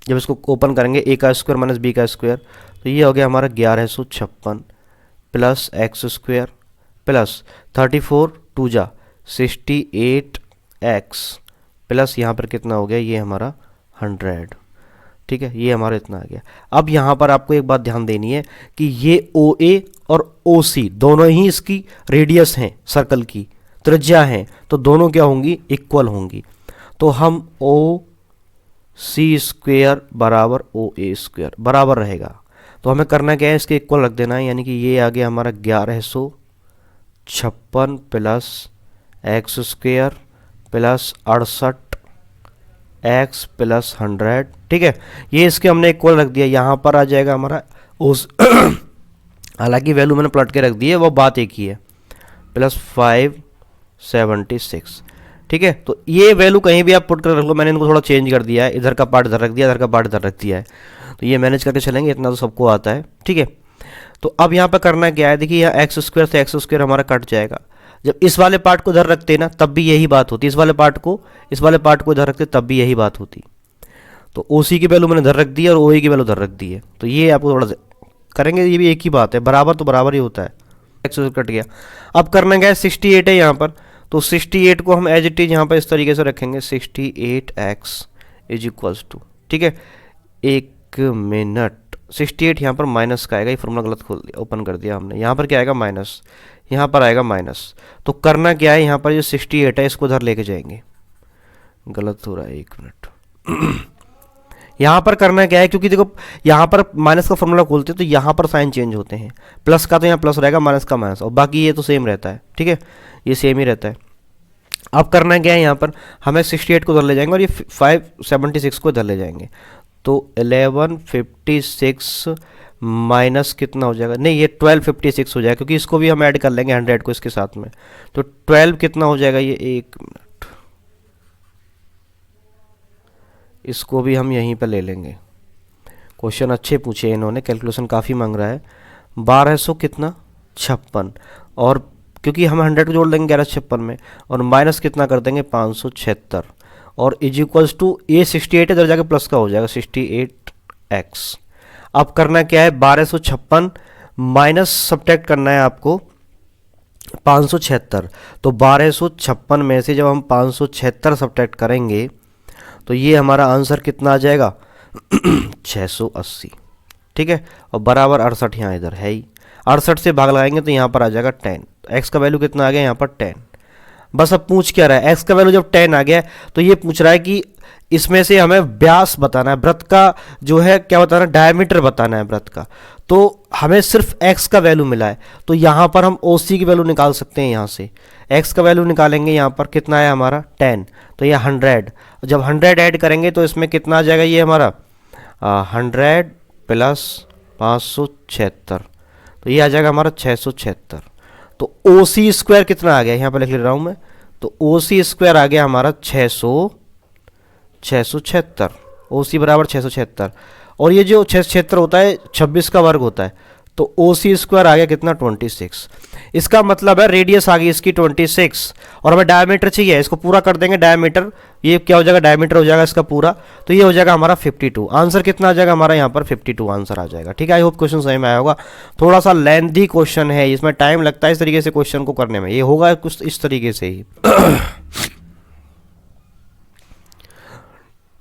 जब इसको ओपन करेंगे ए का स्क्वायर माइनस बी का स्क्वायर, तो ये हो गया हमारा 1156 plus x square plus 34 two जा 68 एक्स प्लस यहाँ पर कितना हो गया, ये हमारा 100, ठीक है। ये हमारा इतना आ गया। अब यहाँ पर आपको एक बात ध्यान देनी है कि ये ओ ए और ओ सी दोनों ही इसकी रेडियस हैं, सर्कल की त्रिज्या हैं, तो दोनों क्या होंगी, इक्वल होंगी। तो हम ओ सी स्क्वेयर बराबर ओ ए स्क्वेयर बराबर रहेगा। तो हमें करना क्या है, इसके इक्वल रख देना है, यानी कि ये आ गया हमारा 1156 plus x square plus 68 x plus 100, ठीक है। ये इसके हमने इक्वल रख दिया। यहाँ पर आ जाएगा हमारा उस हालांकि वैल्यू मैंने प्लॉट के रख दी है, वो बात एक ही है, प्लस 576, ठीक है। तो ये वैल्यू कहीं भी आप पुट कर रख लो, मैंने इनको थोड़ा चेंज कर दिया है, इधर का पार्ट इधर रख दिया, इधर का पार्ट इधर रख दिया है, तो ये मैनेज करके चलेंगे, इतना तो सबको आता है, ठीक है। तो अब यहाँ पर करना क्या है, देखिए यहाँ एक्स स्क्वायर से एक्स स्क्वायर हमारा कट जाएगा। जब इस वाले पार्ट को इधर रखते ना तब भी यही बात होती, इस वाले पार्ट को इधर रखते तब भी यही बात होती। तो ओ सी की वैल्यू मैंने इधर रख दी है और ओ ए की वैल्यू इधर रख दी है, तो ये आपको थोड़ा करेंगे, ये भी एक ही बात है, बराबर तो बराबर ही होता है। एक्स कट गया। अब करना क्या है, 68 है यहाँ पर, तो 68 को हम एज इट इज यहाँ पर इस तरीके से रखेंगे, 68x इज इक्वल्स टू, ठीक है। एक मिनट, 68 यहाँ पर माइनस का आएगा, ये फॉर्मूला गलत खोल दिया, ओपन कर दिया हमने। यहाँ पर क्या आएगा, माइनस, यहाँ पर आएगा माइनस। तो करना क्या है, यहाँ पर जो 68 है इसको इधर लेके जाएंगे, गलत हो रहा है, एक मिनट। यहाँ पर करना क्या है, क्योंकि देखो यहाँ पर माइनस का फॉर्मूला खोलते हैं तो यहाँ पर साइन चेंज होते हैं, प्लस का तो यहाँ प्लस रहेगा, माइनस का माइनस, और बाकी ये तो सेम रहता है, ठीक है, ये सेम ही रहता है। अब करना क्या है, यहाँ पर हमें 68 को इधर ले जाएंगे और ये 576 को इधर ले जाएंगे, तो 1156 माइनस कितना हो जाएगा, नहीं ये 1256 हो जाएगा, क्योंकि इसको भी हम ऐड कर लेंगे 100 को इसके साथ में, तो 12 कितना हो जाएगा, ये एक मिनट, इसको भी हम यहीं पर ले लेंगे। क्वेश्चन अच्छे पूछे इन्होंने, कैलकुलेशन काफ़ी मांग रहा है। 1200 कितना 56, और क्योंकि हम 100 को जोड़ देंगे 1156 में, और माइनस कितना कर देंगे 576, और इज इक्वल्स टू ये 68 इधर जाके प्लस का हो जाएगा 68x। अब करना क्या है, 1256 माइनस सब्ट्रैक्ट करना है आपको 576, तो 1256 में से जब हम 576 सब्ट्रैक्ट करेंगे तो ये हमारा आंसर कितना आ जाएगा 680, ठीक है, और बराबर 68 यहाँ इधर है ही, 68 से भाग लगाएंगे तो यहाँ पर आ जाएगा 10, तो एक्स का वैल्यू कितना आ गया यहाँ पर 10। बस अब पूछ क्या रहा है, एक्स का वैल्यू जब 10 आ गया तो ये पूछ रहा है कि इसमें से हमें व्यास बताना है, वृत्त का जो है क्या बताना है, डायमीटर बताना है वृत्त का। तो हमें सिर्फ एक्स का वैल्यू मिला है, तो यहाँ पर हम ओ सी की वैल्यू निकाल सकते हैं। यहाँ से एक्स का वैल्यू निकालेंगे, यहाँ पर कितना है हमारा 10, तो ये 100, जब 100 ऐड करेंगे तो इसमें कितना आ जाएगा, ये हमारा 100 प्लस 576, तो ये आ जाएगा हमारा 676। तो ओ सी स्क्वायर कितना आ गया, यहाँ पर लिख ले रहा हूँ मैं, तो ओ सी स्क्वायर आ गया हमारा 676, ओ सी बराबर 676, और ये जो 676 होता है 26 का वर्ग होता है, तो ओ सी स्क्वायर आ गया कितना 26। इसका मतलब है रेडियस आ गई इसकी 26 और हमें डायमीटर चाहिए, इसको पूरा कर देंगे डायमीटर, ये क्या हो जाएगा डायमीटर हो जाएगा इसका पूरा, तो ये हो जाएगा हमारा 52। आंसर कितना आ जाएगा हमारा यहाँ पर 52 आंसर आ जाएगा। ठीक है, आई होप क्वेश्चन सही में आया होगा। थोड़ा सा लेंथी क्वेश्चन है, इसमें टाइम लगता है इस तरीके से क्वेश्चन को करने में, ये होगा कुछ इस तरीके से ही।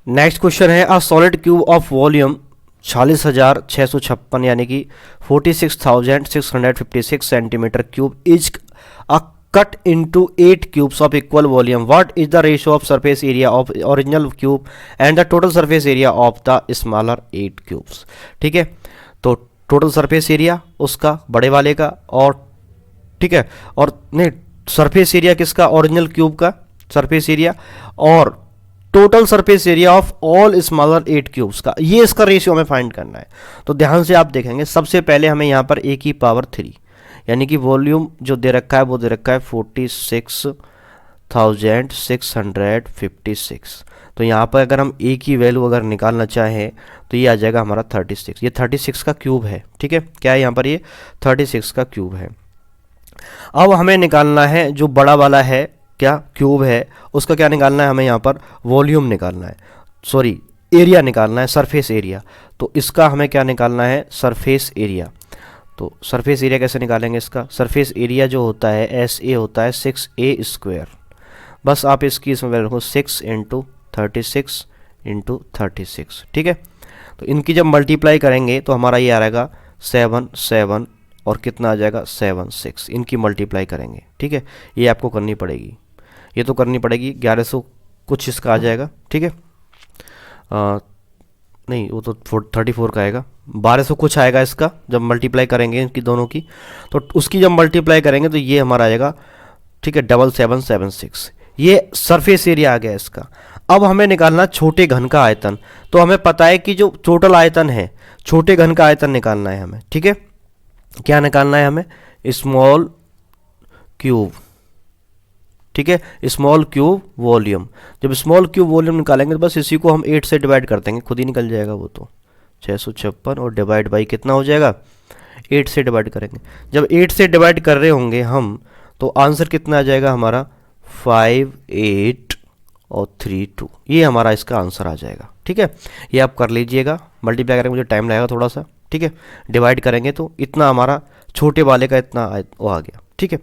नेक्स्ट क्वेश्चन है a solid cube of volume 46,656 यानी कि 46,656 centimetre cube is a cut into 8 cubes of equal volume. What is the ratio of surface area of original cube and the total surface area of the smaller 8 cubes. ठीक है, तो total surface area उसका बड़े वाले का, और ठीक है, और नहीं सरफेस एरिया किसका, ओरिजिनल क्यूब का सरफेस एरिया, और total surface area of all smaller 8 cubes का, ये इसका रेशियो हमें फाइंड करना है। तो ध्यान से आप देखेंगे, सबसे पहले हमें यहाँ पर a की पावर 3 यानी कि वॉल्यूम जो दे रखा है वो दे रखा है 46,656। तो यहाँ पर अगर हम a की वैल्यू अगर निकालना चाहें तो ये आ जाएगा हमारा 36। ये 36 का क्यूब है। ठीक है, क्या है यहाँ पर, ये 36 का क्यूब है। अब हमें निकालना है जो बड़ा वाला है क्या क्यूब है, उसका क्या निकालना है हमें, यहाँ पर वॉल्यूम निकालना है, सॉरी एरिया निकालना है, सरफेस एरिया। तो इसका हमें क्या निकालना है, सरफेस एरिया। तो सरफेस एरिया कैसे निकालेंगे इसका, सरफेस एरिया जो होता है एस ए होता है 6a स्क्वायर। बस आप इसकी इसमें वैल्यू रखो 6 × 36 × 36। ठीक है, तो इनकी जब मल्टीप्लाई करेंगे तो हमारा ये आ जाएगा 7 7 और कितना आ जाएगा 7 6, इनकी मल्टीप्लाई करेंगे। ठीक है, ये आपको करनी पड़ेगी, ये तो करनी पड़ेगी। 1100 कुछ इसका आ जाएगा। ठीक है, नहीं वो तो 34 का आएगा, 1200 कुछ आएगा इसका जब मल्टीप्लाई करेंगे इनकी दोनों की, तो उसकी जब मल्टीप्लाई करेंगे तो ये हमारा आएगा। ठीक है, 7776, ये सरफेस एरिया आ गया इसका। अब हमें निकालना छोटे घन का आयतन। तो हमें पता है कि जो टोटल आयतन है, छोटे घन का आयतन निकालना है हमें। ठीक है, क्या निकालना है हमें, स्मॉल क्यूब। ठीक है, स्मॉल क्यूब वॉल्यूम। जब स्मॉल क्यूब वॉल्यूम निकालेंगे तो बस इसी को हम 8 से डिवाइड कर देंगे, खुद ही निकल जाएगा वो तो। 656 और डिवाइड बाई कितना हो जाएगा, 8 से डिवाइड करेंगे। जब 8 से डिवाइड कर रहे होंगे हम तो आंसर कितना आ जाएगा हमारा 5 8 और 3 2, ये हमारा इसका आंसर आ जाएगा। ठीक है, ये आप कर लीजिएगा, मल्टीप्लाई करेंगे मुझे टाइम लगेगा थोड़ा सा। ठीक है, डिवाइड करेंगे तो इतना हमारा छोटे वाले का इतना वो आ गया। ठीक है,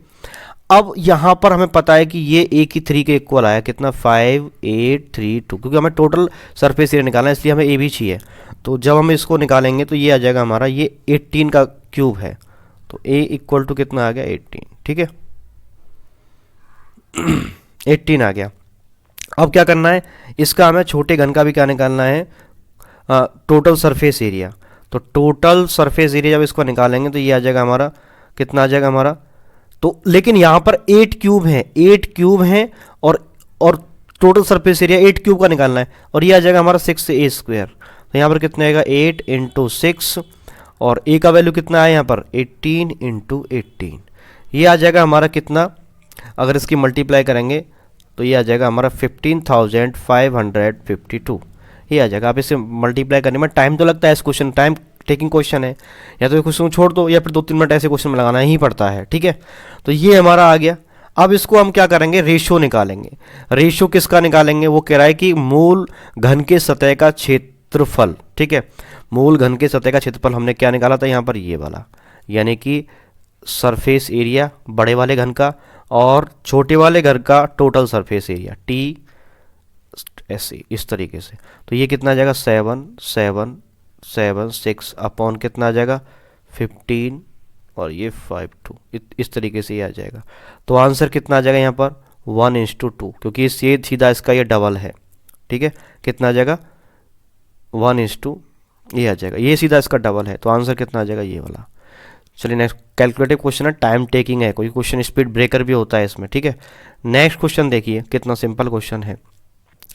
अब यहाँ पर हमें पता है कि ये a की 3 के इक्वल आया कितना 5 8 3 2, क्योंकि हमें टोटल सरफेस एरिया निकालना है इसलिए हमें a भी चाहिए। तो जब हम इसको निकालेंगे तो ये आ जाएगा हमारा, ये 18 का क्यूब है, तो a इक्वल टू कितना आ गया 18। ठीक है, 18 आ गया। अब क्या करना है, इसका हमें छोटे घन का भी क्या निकालना है, टोटल सरफेस एरिया। तो टोटल सरफेस एरिया जब इसको निकालेंगे तो ये आ जाएगा हमारा, कितना आ जाएगा हमारा, तो लेकिन यहाँ पर 8 क्यूब हैं, 8 क्यूब हैं और टोटल सरफेस एरिया 8 क्यूब का निकालना है, और ये आ जाएगा हमारा 6a स्क्वायर। तो यहाँ पर कितना आएगा 8 × 6 और a का वैल्यू कितना है यहाँ पर 18 × 18, ये आ जाएगा हमारा कितना, अगर इसकी मल्टीप्लाई करेंगे तो ये आ जाएगा हमारा 15,552, ये आ जाएगा। आप इसे मल्टीप्लाई करने में टाइम तो लगता है, इस क्वेश्चन टाइम टेकिंग क्वेश्चन है, या तो क्वेश्चन छोड़ दो या फिर 2-3 मिनट ऐसे क्वेश्चन में लगाना ही पड़ता है। ठीक है, तो ये हमारा आ गया। अब इसको हम क्या करेंगे, रेशियो निकालेंगे। रेशियो किसका निकालेंगे, वो कह रहा है कि मूल घन के सतह का क्षेत्रफल। ठीक है, मूल घन के सतह का क्षेत्रफल हमने क्या निकाला था यहाँ पर, ये वाला, यानी कि सरफेस एरिया बड़े वाले घन का और छोटे वाले घर का टोटल सरफेस एरिया टी ऐसे इस तरीके से। तो ये कितना आ जाएगा 7 7 7 6 अपॉन कितना आ जाएगा 15 और ये 5 2, इस तरीके से ये आ जाएगा। तो आंसर कितना आ जाएगा यहाँ पर 1:2, क्योंकि ये सीधा इसका ये डबल है। ठीक है, कितना आ जाएगा 1:, ये आ जाएगा, ये सीधा इसका डबल है। तो आंसर कितना आ जाएगा ये वाला। चलिए नेक्स्ट कैलकुलेटिव क्वेश्चन है, टाइम टेकिंग है, कोई क्वेश्चन स्पीड ब्रेकर भी होता है इसमें। ठीक है, नेक्स्ट क्वेश्चन देखिए कितना सिंपल क्वेश्चन है।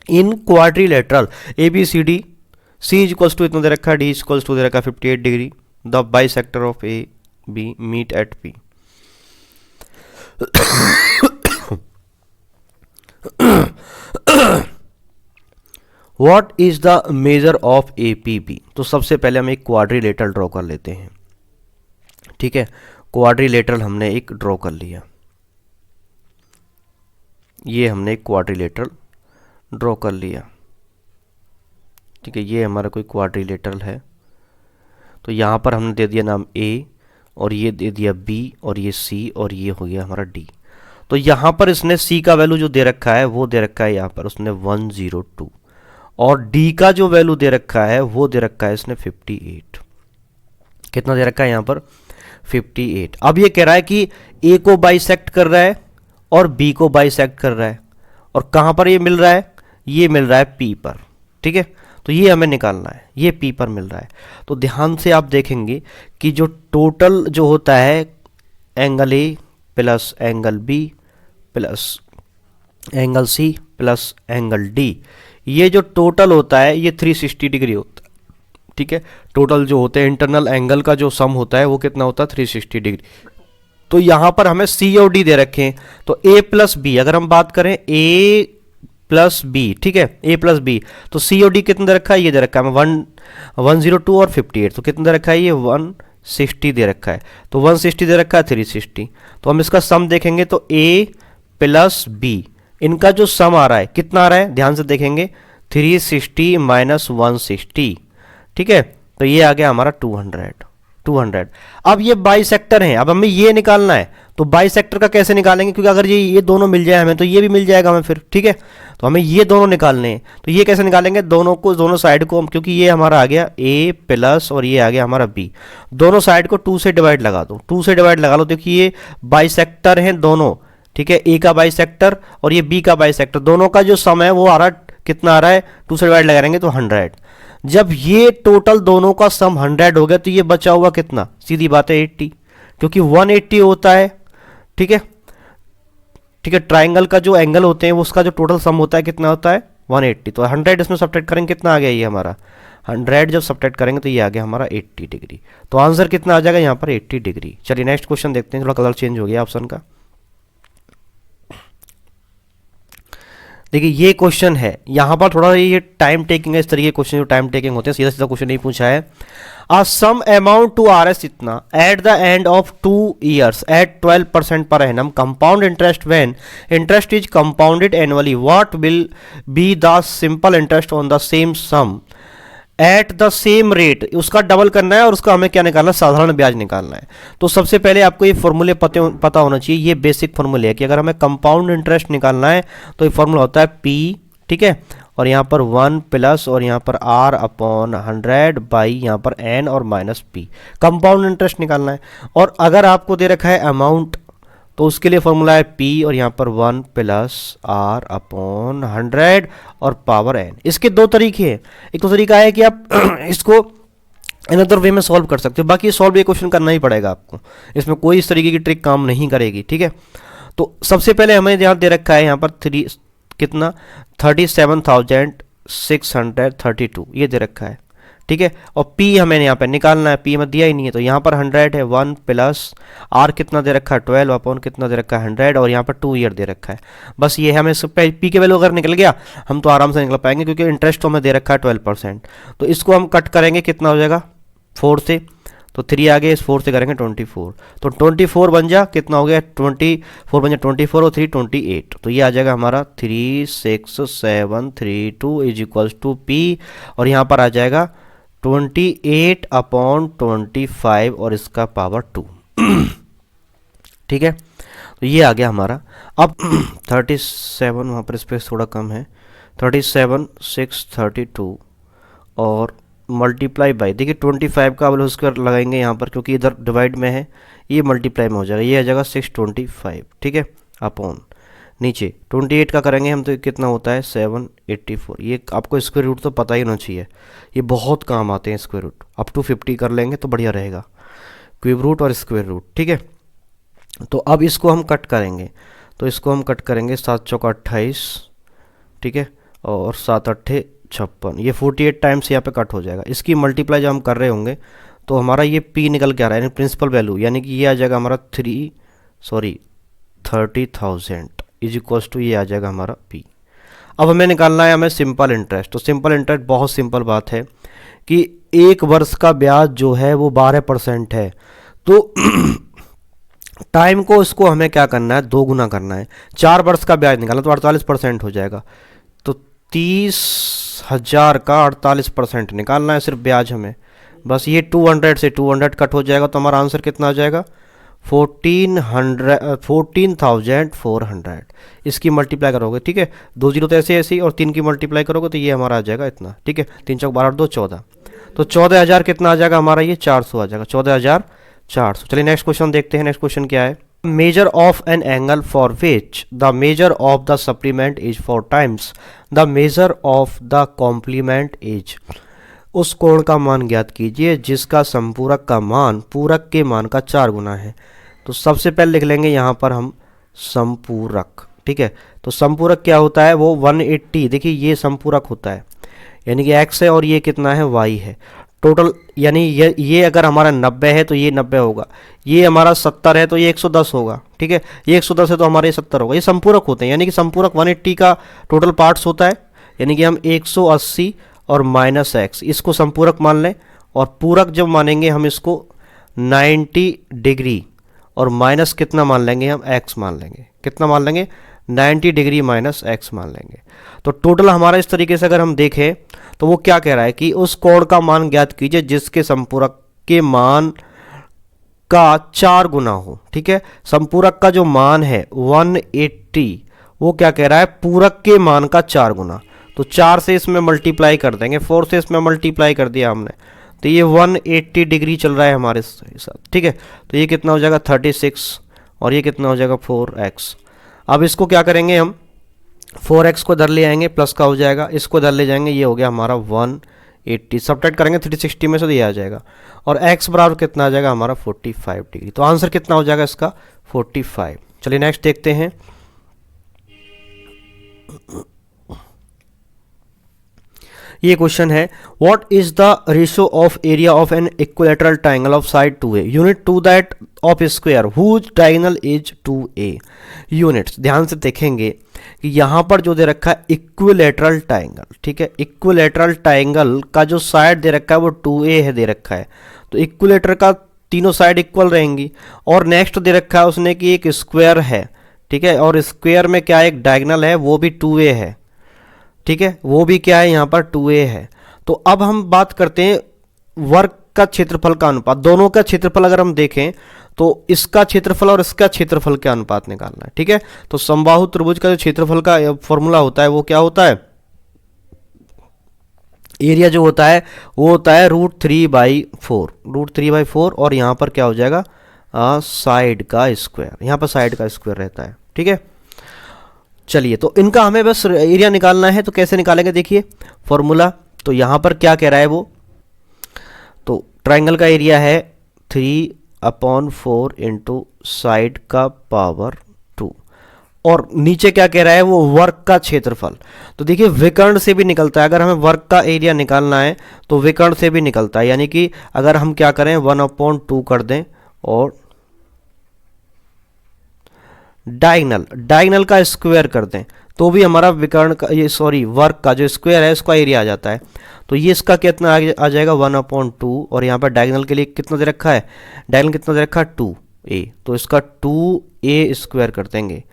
In quadrilateral ABCD C equals to इतना दे रखा है, D इक्वल्स टू दे रखा है 58 degree, the bisector of AB meet at P। What is the measure of APB। तो सबसे पहले हम एक क्वाड्रिलेटरल ड्रॉ कर लेते हैं। ठीक है, क्वाड्रिलेटरल हमने एक ड्रॉ कर लिया, ये हमने एक क्वाड्रिलेटरल ड्रॉ कर लिया। ठीक है, ये हमारा कोई क्वाड्रिलेटरल है, तो यहाँ पर हमने दे दिया नाम ए, और ये दे दिया बी, और ये सी, और ये हो गया हमारा डी। तो यहाँ पर इसने सी का वैल्यू जो दे रखा है वो दे रखा है यहाँ पर उसने 102, और डी का जो वैल्यू दे रखा है वो दे रखा है इसने 58। कितना दे रखा है यहाँ पर 58। अब ये कह रहा है कि ए को बाइसेक्ट कर रहा है और बी को बाइसेक्ट कर रहा है, और कहाँ पर ये मिल रहा है, ये मिल रहा है पी पर। ठीक है, तो ये हमें निकालना है, ये पी पर मिल रहा है। तो ध्यान से आप देखेंगे कि जो टोटल जो होता है angle A plus angle B plus angle C plus angle D, ये जो टोटल होता है ये 360 डिग्री होता है। ठीक है, टोटल जो होते हैं इंटरनल एंगल का जो सम होता है वो कितना होता है 360 डिग्री। तो यहाँ पर हमें सी और डी दे रखे हैं, तो ए प्लस बी, अगर हम बात करें ए प्लस बी, ठीक है, ए प्लस बी, तो सी और डी कितना दे रखा है, ये दे रखा है 102 और 58, तो कितना दे रखा है ये 160 दे रखा है, तो 160 दे रखा है 360। तो हम इसका सम देखेंगे तो ए प्लस बी, इनका जो सम आ रहा है कितना आ रहा है, ध्यान से देखेंगे 360 माइनस 160। ठीक है, तो ये आ गया हमारा 200। अब ये बाइसेक्टर हैं, अब हमें ये निकालना है, तो बाइसेक्टर का कैसे निकालेंगे, क्योंकि अगर ये दोनों मिल जाए हमें तो ये भी मिल जाएगा हमें फिर। ठीक है, तो हमें ये दोनों निकालने हैं, तो ये कैसे निकालेंगे, दोनों साइड को, क्योंकि ये हमारा आ गया ए प्लस और ये आ गया हमारा बी, दोनों साइड को 2 से डिवाइड लगा दो, 2 से डिवाइड लगा लो। देखिए ये बाइसेक्टर हैं दोनों, ठीक है, ए का बाइसेक्टर और ये बी का बाइसेक्टर, दोनों का जो सम है वो आ रहा कितना आ रहा है, 2 से डिवाइड लगाएंगे तो 100। जब ये टोटल दोनों का सम 100 हो गया तो ये बचा हुआ कितना, सीधी बात है 80, क्योंकि 180 होता है। ठीक है, ठीक है, ट्राइंगल का जो एंगल होते हैं उसका जो टोटल सम होता है कितना होता है 180, तो 100 इसमें सब्ट्रैक्ट करेंगे कितना आ गया ये हमारा 100, जब सब्ट्रैक्ट करेंगे तो ये आ गया हमारा 80 डिग्री। तो आंसर कितना आ जाएगा यहाँ पर 80 डिग्री। चलिए नेक्स्ट क्वेश्चन देखते हैं, थोड़ा कलर चेंज हो गया ऑप्शन का। देखिए ये क्वेश्चन है, यहाँ पर थोड़ा ये टाइम टेकिंग है, इस तरीके के क्वेश्चन जो टाइम टेकिंग होते हैं, सीधा सीधा क्वेश्चन नहीं पूछा है। A sum amount to R S इतना at the end of 2 years at 12% per annum compound interest when interest is compounded annually, what will be the simple interest on the same sum at the same rate. उसका double करना है और उसका हमें क्या निकालना है, साधारण ब्याज निकालना है। तो सबसे पहले आपको ये फॉर्मूले पता होना चाहिए, ये बेसिक फॉर्मूले है कि अगर हमें कंपाउंड इंटरेस्ट निकालना है तो ये फॉर्मूला होता है पी, ठीक है, और यहाँ पर 1 प्लस और यहाँ पर आर अपॉन 100 बाई यहाँ पर एन और माइनस पी, कंपाउंड इंटरेस्ट निकालना है। और अगर आपको दे रखा है अमाउंट तो उसके लिए फॉर्मूला है पी और यहाँ पर 1 प्लस आर अपॉन 100 और पावर एन। इसके दो तरीके हैं, एक तो तरीका है कि आप इसको अनदर वे में सॉल्व कर सकते हो, बाकी सॉल्व ये क्वेश्चन करना ही पड़ेगा आपको, इसमें कोई इस तरीके की ट्रिक काम नहीं करेगी। ठीक है, तो सबसे पहले हमें यहाँ दे रखा है यहाँ पर कितना 37,632 ये दे रखा है। ठीक है, और P हमें यहाँ पे निकालना है, P हमें दिया ही नहीं है, तो यहाँ पर 100 है, 1 प्लस R कितना दे रखा है 12 अपॉन कितना दे रखा है 100 और यहाँ पर 2 ईयर दे रखा है। बस ये है, हमें P के वैल्यू अगर निकल गया हम तो आराम से निकल पाएंगे, क्योंकि इंटरेस्ट तो हमें दे रखा है 12%। तो इसको हम कट करेंगे, कितना हो जाएगा 4 से, तो 3 आगे, इस 4 से करेंगे 24, तो 24 बन जा, कितना हो गया 24 बन जा 24 और 3 28, तो ये आ जाएगा हमारा 36732 इज इक्वल्स टू P और यहाँ पर आ जाएगा 28 अपॉन 25 और इसका पावर 2। ठीक है, तो ये आ गया हमारा। अब 37 वहाँ पर स्पेस थोड़ा कम है, 37,632 और मल्टीप्लाई बाई, देखिए 25 का अब स्क्वायर लगाएंगे यहाँ पर, क्योंकि इधर डिवाइड में है, ये मल्टीप्लाई में हो जाएगा, ये आ जाएगा 625। ठीक है, अपॉन नीचे 28 का करेंगे हम तो कितना होता है 784। ये आपको स्क्वायर रूट तो पता ही होना चाहिए, ये बहुत काम आते हैं स्क्वायर रूट, अप टू 50 कर लेंगे तो बढ़िया रहेगा, क्यूब रूट और स्क्वायर रूट। ठीक है, तो अब इसको हम कट करेंगे, तो इसको हम कट करेंगे 7 चौका 28, ठीक है, और 7 अट्ठे 56, ये 48 टाइम्स यहाँ पे कट हो जाएगा। इसकी मल्टीप्लाई जब हम कर रहे होंगे तो हमारा ये P निकल के आ रहा है, यानी प्रिंसिपल वैल्यू, यानी कि ये आ जाएगा हमारा 30,000 इज इक्वल्स टू ये आ जाएगा हमारा P। अब हमें निकालना है हमें सिंपल इंटरेस्ट। तो सिंपल इंटरेस्ट बहुत सिंपल बात है कि 1 वर्ष का ब्याज जो है वो 12% है, तो टाइम को इसको हमें क्या करना है, 2 गुना करना है। 4 वर्ष का ब्याज निकालना तो 48% हो जाएगा। तो 30,000 का 48% निकालना है सिर्फ ब्याज हमें। बस ये 200 से 200 कट हो जाएगा तो हमारा आंसर कितना आ जाएगा, 14,400। इसकी मल्टीप्लाई करोगे, ठीक है, 2 जीरो तो ऐसे ऐसे ही, और 3 की मल्टीप्लाई करोगे तो ये हमारा आ जाएगा इतना, ठीक है। 3 चौक 12 2 14, तो 14,000 कितना आ जाएगा हमारा, ये 400 आ जाएगा, 14,400। चलिए नेक्स्ट क्वेश्चन देखते हैं। नेक्स्ट क्वेश्चन क्या है, measure of an angle for which the measure of the supplement is 4 times the measure of the complement is. उस कोण का मान ज्ञात कीजिए जिसका संपूरक का मान पूरक के मान का 4 गुना है। तो सबसे पहले लिख लेंगे यहाँ पर हम संपूरक, ठीक है। तो संपूरक क्या होता है, वो 180, देखिए ये संपूरक होता है, यानी कि x है और ये कितना है, y है। टोटल यानी ये अगर हमारा 90 है तो ये 90 होगा, ये हमारा 70 है तो ये 110 होगा, ठीक है। ये 110 है तो हमारे 70 होगा। ये संपूरक होते हैं, यानी कि संपूरक 180 का टोटल पार्ट्स होता है, यानी कि हम 180 और माइनस x इसको संपूरक मान लें, और पूरक जब मानेंगे हम इसको 90 डिग्री और माइनस कितना मान लेंगे, हम x मान लेंगे। कितना मान लेंगे, 90 डिग्री माइनस x मान लेंगे। तो टोटल हमारा इस तरीके से अगर हम देखें तो वो क्या कह रहा है कि उस कोण का मान ज्ञात कीजिए जिसके संपूरक के मान का 4 गुना हो, ठीक है। संपूरक का जो मान है 180, वो क्या कह रहा है, पूरक के मान का 4 गुना। तो 4 से इसमें मल्टीप्लाई कर देंगे, 4 से इसमें मल्टीप्लाई कर दिया हमने, तो ये 180 डिग्री चल रहा है हमारे साथ, ठीक है। तो ये कितना हो जाएगा 36, और ये कितना हो जाएगा 4x। अब इसको क्या करेंगे हम, 4x को इधर ले आएंगे, प्लस का हो जाएगा, इसको इधर ले जाएंगे, ये हो गया हमारा 180, सब्ट्रैक्ट करेंगे 360 में से तो ये आ जाएगा, और x बराबर कितना आ जाएगा हमारा 45 डिग्री। तो आंसर कितना हो जाएगा इसका 45। चलिए नेक्स्ट देखते हैं। ये क्वेश्चन है, what is the ratio of area of an equilateral triangle of side 2a unit to that of square whose diagonal is 2a units. ध्यान से देखेंगे कि यहाँ पर जो दे रखा है इक्विलैटरल ट्राइंगल, ठीक है, इक्विलैटरल ट्राइंगल का जो साइड दे रखा है वो 2a है दे रखा है। तो इक्विलैटर का तीनों साइड इक्वल रहेंगी, और नेक्स्ट दे रखा है उसने कि एक स्क्वायर है, ठीक है, और स्क्वायर में क्या एक डायगोनल है वो भी 2a है, ठीक है, वो भी क्या है यहाँ पर 2a है। तो अब हम बात करते हैं वर्ग का क्षेत्रफल का अनुपात। दोनों का क्षेत्रफल अगर हम देखें तो इसका क्षेत्रफल और इसका क्षेत्रफल का अनुपात निकालना है, ठीक है। तो समबाहु त्रिभुज का जो क्षेत्रफल का फॉर्मूला होता है वो क्या होता है, एरिया जो होता है वो होता है √3/4, और यहाँ पर क्या हो जाएगा साइड का स्क्वायर, यहाँ पर साइड का स्क्वायर रहता है, ठीक है। चलिए तो इनका हमें बस एरिया निकालना है, तो कैसे निकालेंगे, देखिए फॉर्मूला। तो यहाँ पर क्या कह रहा है वो, तो ट्राइंगल का एरिया है 3/4 इंटू साइड का पावर 2, और नीचे क्या कह रहा है वो वर्ग का क्षेत्रफल। तो देखिए विकर्ण से भी निकलता है, अगर हमें वर्ग का एरिया निकालना है तो विकर्ण से भी निकलता है, यानी कि अगर हम क्या करें 1/2 कर दें और डायगोनल का स्क्वायर कर दें तो भी हमारा विकर्ण का वर्ग का जो स्क्वायर है उसका एरिया आ जाता है। तो ये इसका कितना आ जाएगा 1/2, और यहाँ पर डायगोनल के लिए कितना दे रखा है, डायगोनल कितना दे रखा है 2a, तो इसका 2a स्क्वायर कर देंगे।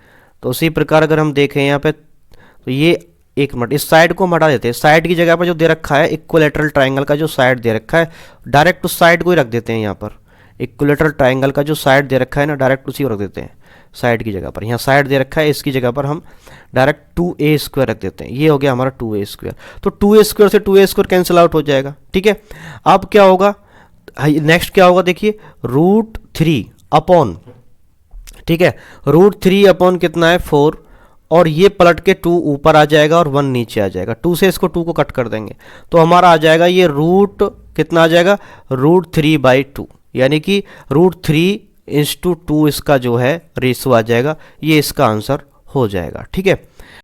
तो उसी प्रकार अगर हम देखें यहाँ पे, तो ये एक मिनट इस साइड को हम हटा देते हैं, साइड की जगह पर जो दे रखा है इक्विलैटरल ट्राइंगल का जो साइड दे रखा है डायरेक्ट उस साइड को ही रख देते हैं। यहाँ पर इक्विलैटरल ट्राइंगल का जो साइड दे रखा है ना डायरेक्ट उसी को रख देते हैं साइड की जगह पर। यहाँ साइड दे रखा है, इसकी जगह पर हम डायरेक्ट 2a स्क्वायर रख देते हैं, ये हो गया हमारा 2a स्क्वायर। तो 2a स्क्वायर से 2a स्क्वायर कैंसिल आउट हो जाएगा, ठीक है। अब क्या होगा, नेक्स्ट क्या होगा, देखिए √3 ठीक है, √3 कितना है 4, और ये पलट के 2 ऊपर आ जाएगा और 1 नीचे आ जाएगा। 2 से इसको 2 को कट कर देंगे तो हमारा आ जाएगा ये कितना आ जाएगा √3/2, यानी कि √3 × 2 इसका जो है रेशो आ जाएगा, ये इसका आंसर हो जाएगा, ठीक है।